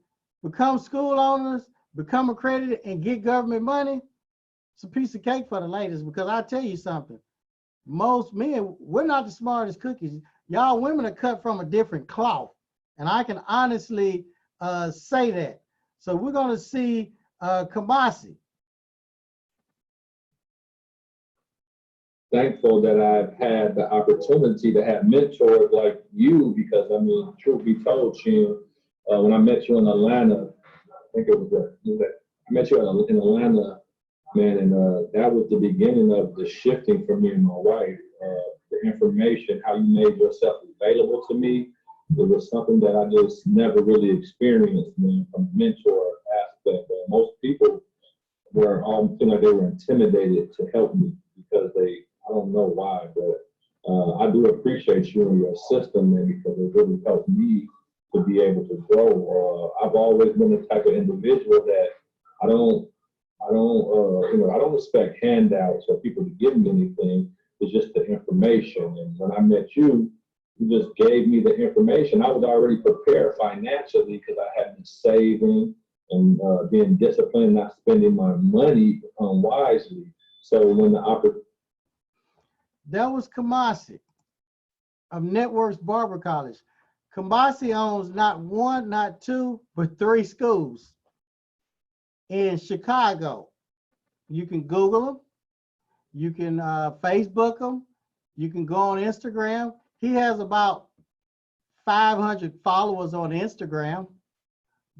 become school owners, become accredited, and get government money, it's a piece of cake for the ladies. Because I tell you something, most men, we're not the smartest cookies. Y'all women are cut from a different cloth. And I can honestly say that. So we're going to see Kamasi. Thankful that I've had the opportunity to have mentors like you, because I mean, truth be told, Chin, when I met you in Atlanta, I think it was I met you in Atlanta, man, and that was the beginning of the shifting for me and my wife. The information, how you made yourself available to me, it was something that I just never really experienced, man, from a mentor aspect. Most people were all feel like they were intimidated to help me because I don't know why, but I do appreciate you and your system, man, because it really helped me to be able to grow. I've always been the type of individual that I don't expect handouts or people to give me anything. It's just the information. And when I met you, you just gave me the information. I was already prepared financially because I had been saving and being disciplined, not spending my money unwisely. So when the opportunity. That was Kamasi of Networks Barber College. Kamasi owns not 1, not 2, but 3 schools in Chicago. You can Google them. You can Facebook him. You can go on Instagram. He has about 500 followers on Instagram,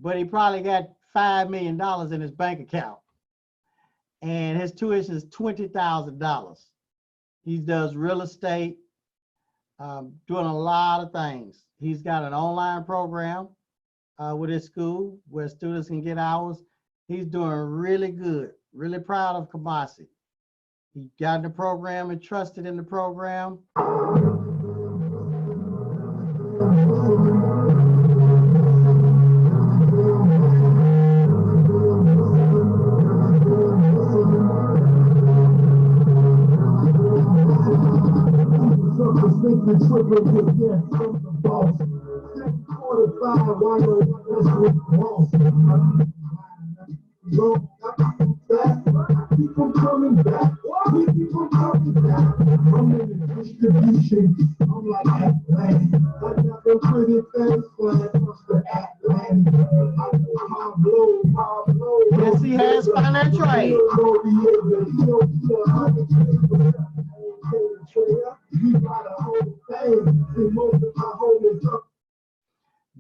but he probably got $5 million in his bank account. And his tuition is $20,000. He does real estate, doing a lot of things. He's got an online program with his school where students can get hours. He's doing really good. Really proud of Kamasi. He got in the program and trusted in the program. Keep on coming back. We keep on coming back. I'm in the distribution. I'm like Atlantic. I got the pretty fast flag across the Atlantic. I know how blow. Yes, he has financial aid.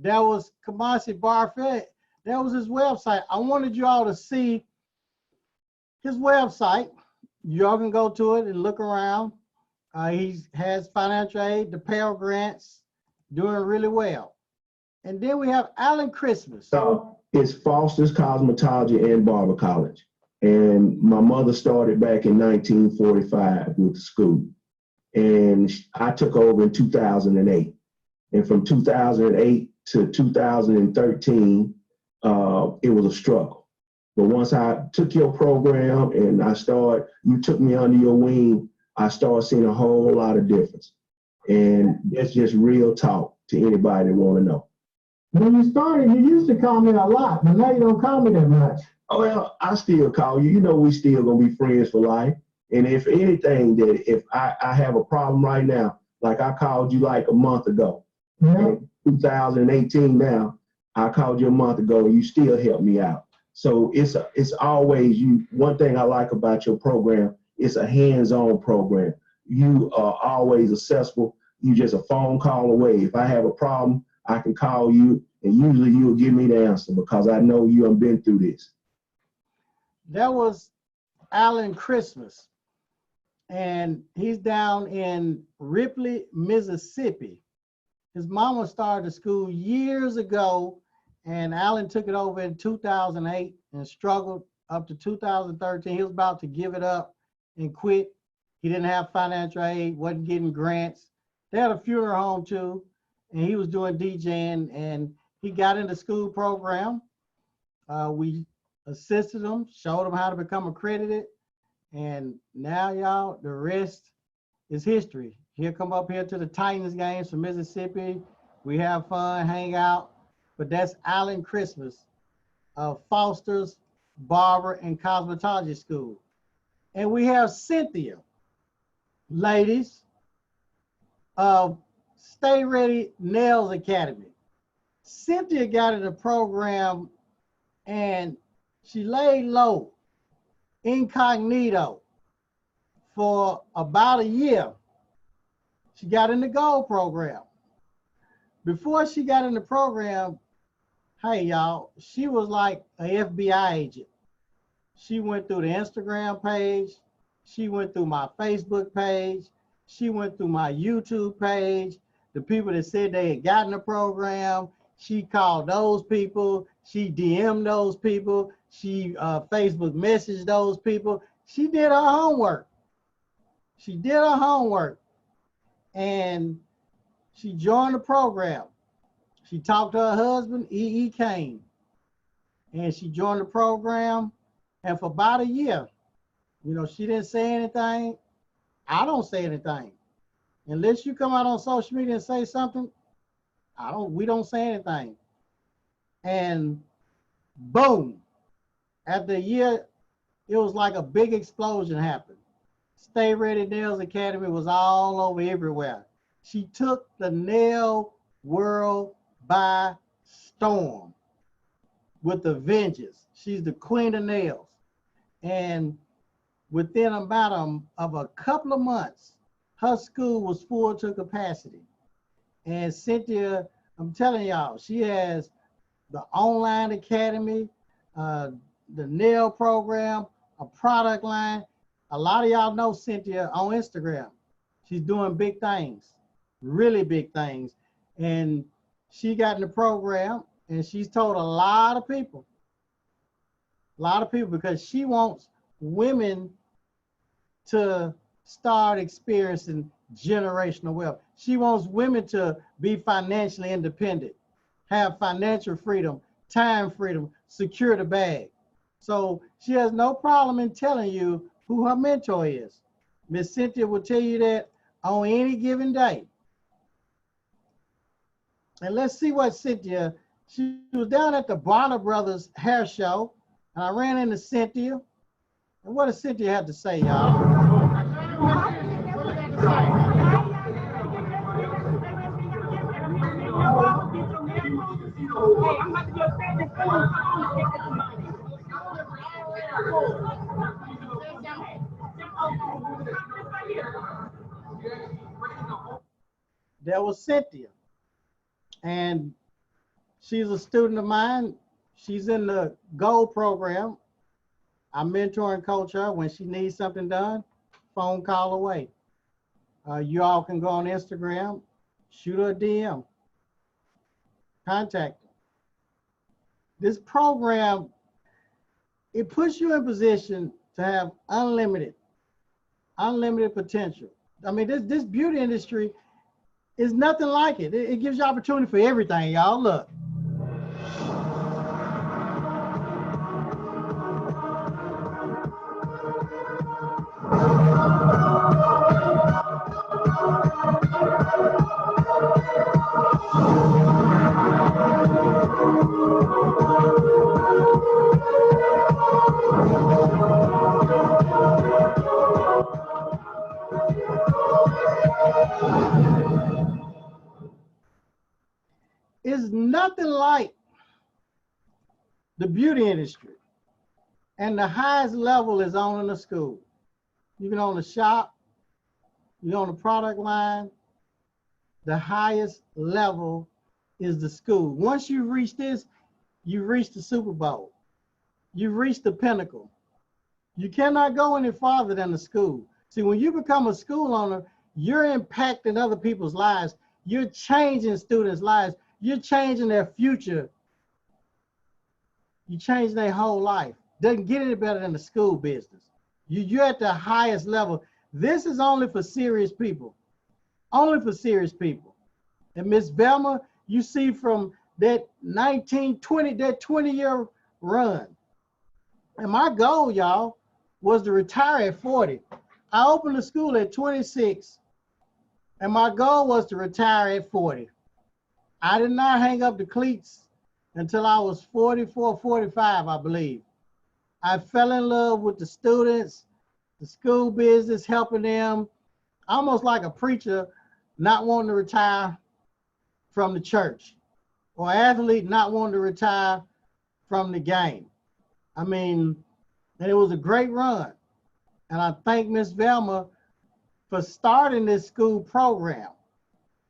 That was Kamasi Barber. That was his website. I wanted you all to see his website. Y'all can go to it and look around. He has financial aid, the Pell Grants, doing really well. And then we have Alan Christmas. It's Foster's Cosmetology and Barber College. And my mother started back in 1945 with the school. And I took over in 2008. And from 2008 to 2013, it was a struggle. But once I took your program and you took me under your wing, I started seeing a whole lot of difference. And that's just real talk to anybody that want to know. When you started, you used to call me a lot, but now you don't call me that much. Oh, well, I still call you. You know we still going to be friends for life. And if anything, that if I have a problem right now, like I called you like a month ago, yeah. 2018 now, I called you a month ago and you still helped me out. So it's always you. One thing I like about your program, it's a hands-on program. You are always accessible. You just a phone call away. If I have a problem, I can call you, and usually you'll give me the answer because I know you have been through this. That was Alan Christmas, and he's down in Ripley, Mississippi. His mama started the school years ago, and Alan took it over in 2008 and struggled up to 2013. He was about to give it up and quit. He didn't have financial aid, wasn't getting grants. They had a funeral home too, and he was doing DJing, and he got in the school program. We assisted him, showed him how to become accredited, and now, y'all, the rest is history. He'll come up here to the Titans games from Mississippi. We have fun, hang out. But that's Alan Christmas of Foster's Barber and Cosmetology School. And we have Cynthia, ladies, of Stay Ready Nails Academy. Cynthia got in the program and she laid low, incognito, for about a year. She got in the gold program. Before she got in the program, hey y'all, she was like a FBI agent. She went through the Instagram page. She went through my Facebook page. She went through my YouTube page. The people that said they had gotten the program, she called those people. She DM'd those people. She Facebook messaged those people. She did her homework. She did her homework. And she joined the program. She talked to her husband, E.E. Kane. And she joined the program. And for about a year, you know, she didn't say anything. I don't say anything. Unless you come out on social media and say something, we don't say anything. And boom, after a year, it was like a big explosion happened. Stay Ready Nails Academy was all over everywhere. She took the nail world by storm with a vengeance. She's the queen of nails. And within about of a couple of months, her school was full to capacity. And Cynthia, I'm telling y'all, she has the online academy, the nail program, a product line. A lot of y'all know Cynthia on Instagram. She's doing big things, really big things. And she got in the program and she's told a lot of people, because she wants women to start experiencing generational wealth. She wants women to be financially independent, have financial freedom, time freedom, secure the bag. So she has no problem in telling you who her mentor is. Miss Cynthia will tell you that on any given day. And let's see what Cynthia, she was down at the Barber Brothers hair show, and I ran into Cynthia. And what does Cynthia have to say, y'all? There was Cynthia, and she's a student of mine. She's in the Gold program. I mentor and coach her. When she needs something done, phone call away. You all can go on Instagram, shoot her a DM, contact her. This program, it puts you in position to have unlimited potential. I mean, this beauty industry is nothing like it. It gives you opportunity for everything, y'all. Look. It's nothing like the beauty industry. And the highest level is owning a school. You can own a shop, you own a product line. The highest level is the school. Once you reach this, you reach the Super Bowl. You reach the pinnacle. You cannot go any farther than the school. See, when you become a school owner, you're impacting other people's lives. You're changing students' lives. You're changing their future. You change their whole life. Doesn't get any better than the school business. You're at the highest level. This is only for serious people. Only for serious people. And Miss Velma, you see from that 20-year run. And my goal, y'all, was to retire at 40. I opened the school at 26, and my goal was to retire at 40. I did not hang up the cleats until I was 44, 45, I believe. I fell in love with the students, the school business, helping them, almost like a preacher not wanting to retire from the church, or an athlete not wanting to retire from the game. I mean, and it was a great run. And I thank Miss Velma for starting this school program.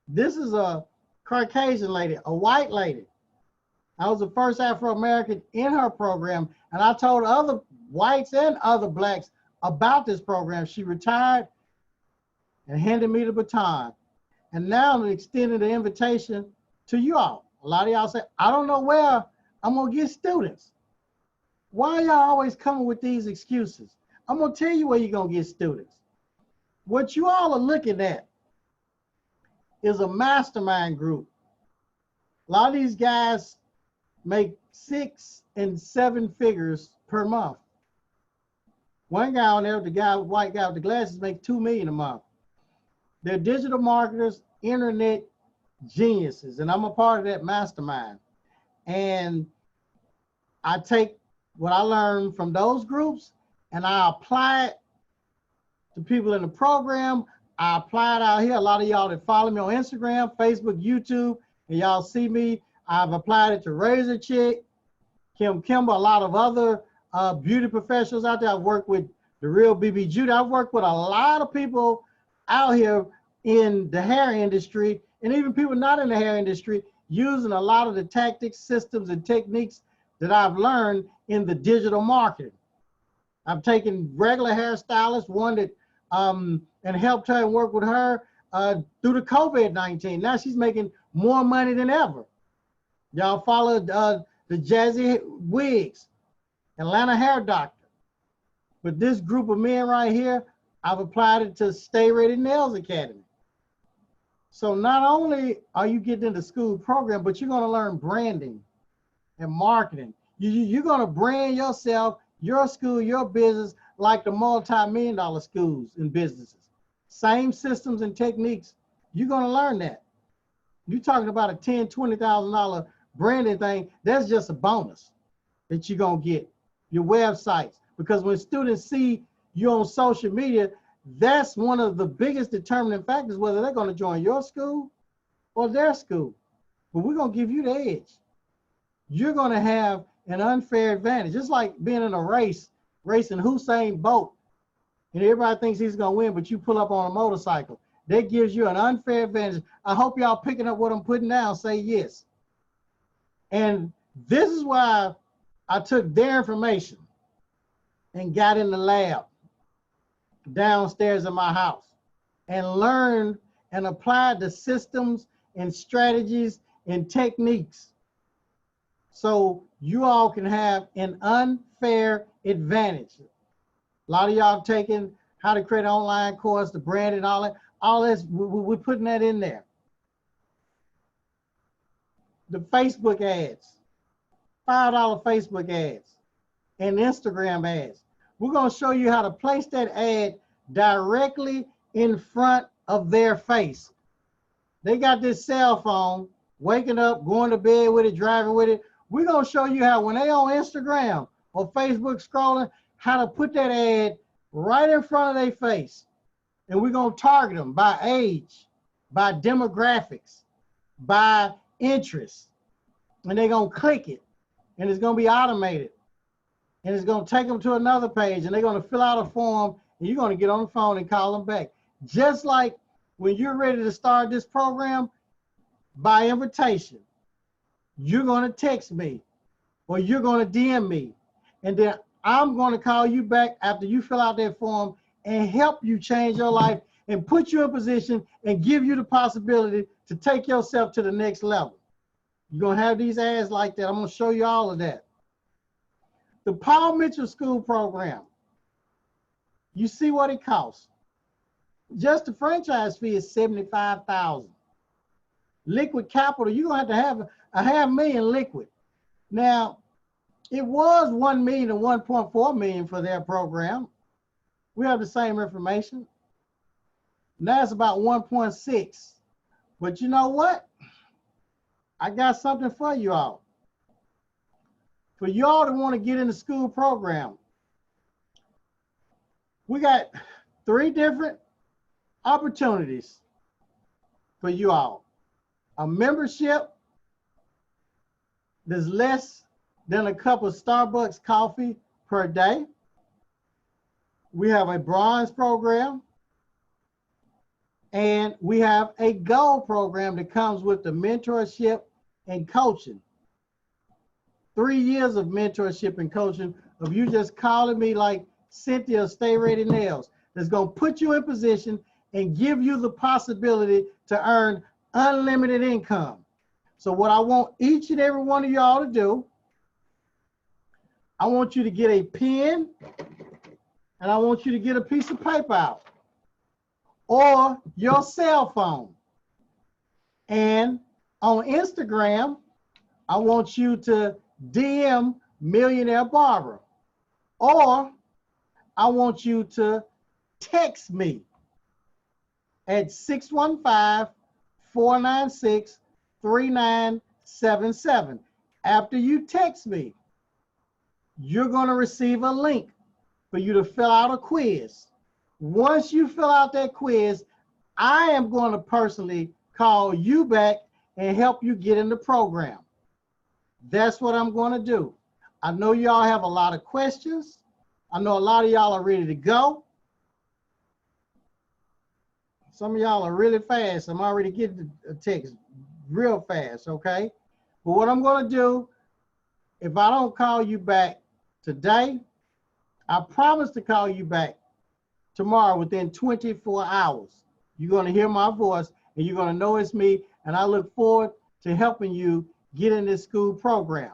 This is a Caucasian lady, a white lady. I was the first Afro-American in her program, and I told other whites and other blacks about this program. She retired and handed me the baton. And now I'm extending the invitation to you all. A lot of y'all say, I don't know where I'm gonna get students. Why are y'all always coming with these excuses? I'm gonna tell you where you're gonna get students. What you all are looking at is a mastermind group. A lot of these guys make 6 and 7 figures per month. One guy on there, the white guy with the glasses, makes $2 million a month. They're digital marketers, internet geniuses, and I'm a part of that mastermind. And I take what I learned from those groups and I apply it to people in the program. I apply it out here. A lot of y'all that follow me on Instagram, Facebook, YouTube, and y'all see me. I've applied it to Razor Chick, Kim Kimber, a lot of other beauty professionals out there. I've worked with the real BB Judy. I've worked with a lot of people out here in the hair industry, and even people not in the hair industry, using a lot of the tactics, systems, and techniques that I've learned in the digital marketing. I've taken regular hairstylists, one that, and helped her and worked with her through the COVID-19. Now she's making more money than ever. Y'all follow the Jazzy Wigs, Atlanta Hair Doctor. With this group of men right here, I've applied it to Stay Ready Nails Academy. So not only are you getting into school program, but you're gonna learn branding and marketing. You're gonna brand yourself, your school, your business, like the multi-million-dollar schools and businesses. Same systems and techniques, you're gonna learn that. You're talking about a $10,000, $20,000 branding thing, that's just a bonus that you're gonna get. Your websites, because when students see you on social media, that's one of the biggest determining factors whether they're gonna join your school or their school. But we're gonna give you the edge. You're gonna have an unfair advantage. Just like being in a race, racing Usain Bolt, and everybody thinks he's gonna win, but you pull up on a motorcycle. That gives you an unfair advantage. I hope y'all picking up what I'm putting down, say yes. And this is why I took their information and got in the lab downstairs in my house and learned and applied the systems and strategies and techniques so you all can have an unfair advantage. A lot of y'all taking how to create an online course, the brand and all that. All this, we're putting that in there. The Facebook ads, $5 Facebook ads, and Instagram ads. We're gonna show you how to place that ad directly in front of their face. They got this cell phone, waking up, going to bed with it, driving with it. We're gonna show you how when they on Instagram or Facebook scrolling, how to put that ad right in front of their face. And we're gonna target them by age, by demographics, by interest. And they're gonna click it, and it's gonna be automated. And it's gonna take them to another page, and they're gonna fill out a form, and you're gonna get on the phone and call them back. Just like when you're ready to start this program, by invitation, you're gonna text me, or you're gonna DM me, and then I'm gonna call you back after you fill out that form and help you change your life and put you in position and give you the possibility to take yourself to the next level. You're gonna have these ads like that. I'm gonna show you all of that. The Paul Mitchell School Program, you see what it costs. Just the franchise fee is $75,000. Liquid capital, you're gonna have a $500,000 liquid. Now, it was $1 million to $1.4 million for their program. We have the same information. Now it's about 1.6. But you know what? I got something for you all. For y'all that want to get in the school program, we got 3 different opportunities for you all. A membership that's less than a cup of Starbucks coffee per day. We have a bronze program, and we have a gold program that comes with the mentorship and coaching. 3 years of mentorship and coaching of you just calling me like Cynthia, Stay Ready Nails, that's gonna put you in position and give you the possibility to earn unlimited income. So what I want each and every one of y'all to do, I want you to get a pen, and I want you to get a piece of paper out or your cell phone. And on Instagram, I want you to DM Millionaire Barber, or I want you to text me at 615-496-3977. After you text me, you're going to receive a link for you to fill out a quiz. Once you fill out that quiz, I am going to personally call you back and help you get in the program. That's what I'm going to do. I know y'all have a lot of questions. I know a lot of y'all are ready to go. Some of y'all are really fast. I'm already getting a text real fast, okay? But what I'm gonna do, if I don't call you back today, I promise to call you back tomorrow within 24 hours. You're gonna hear my voice and you're gonna know it's me, and I look forward to helping you get in this school program.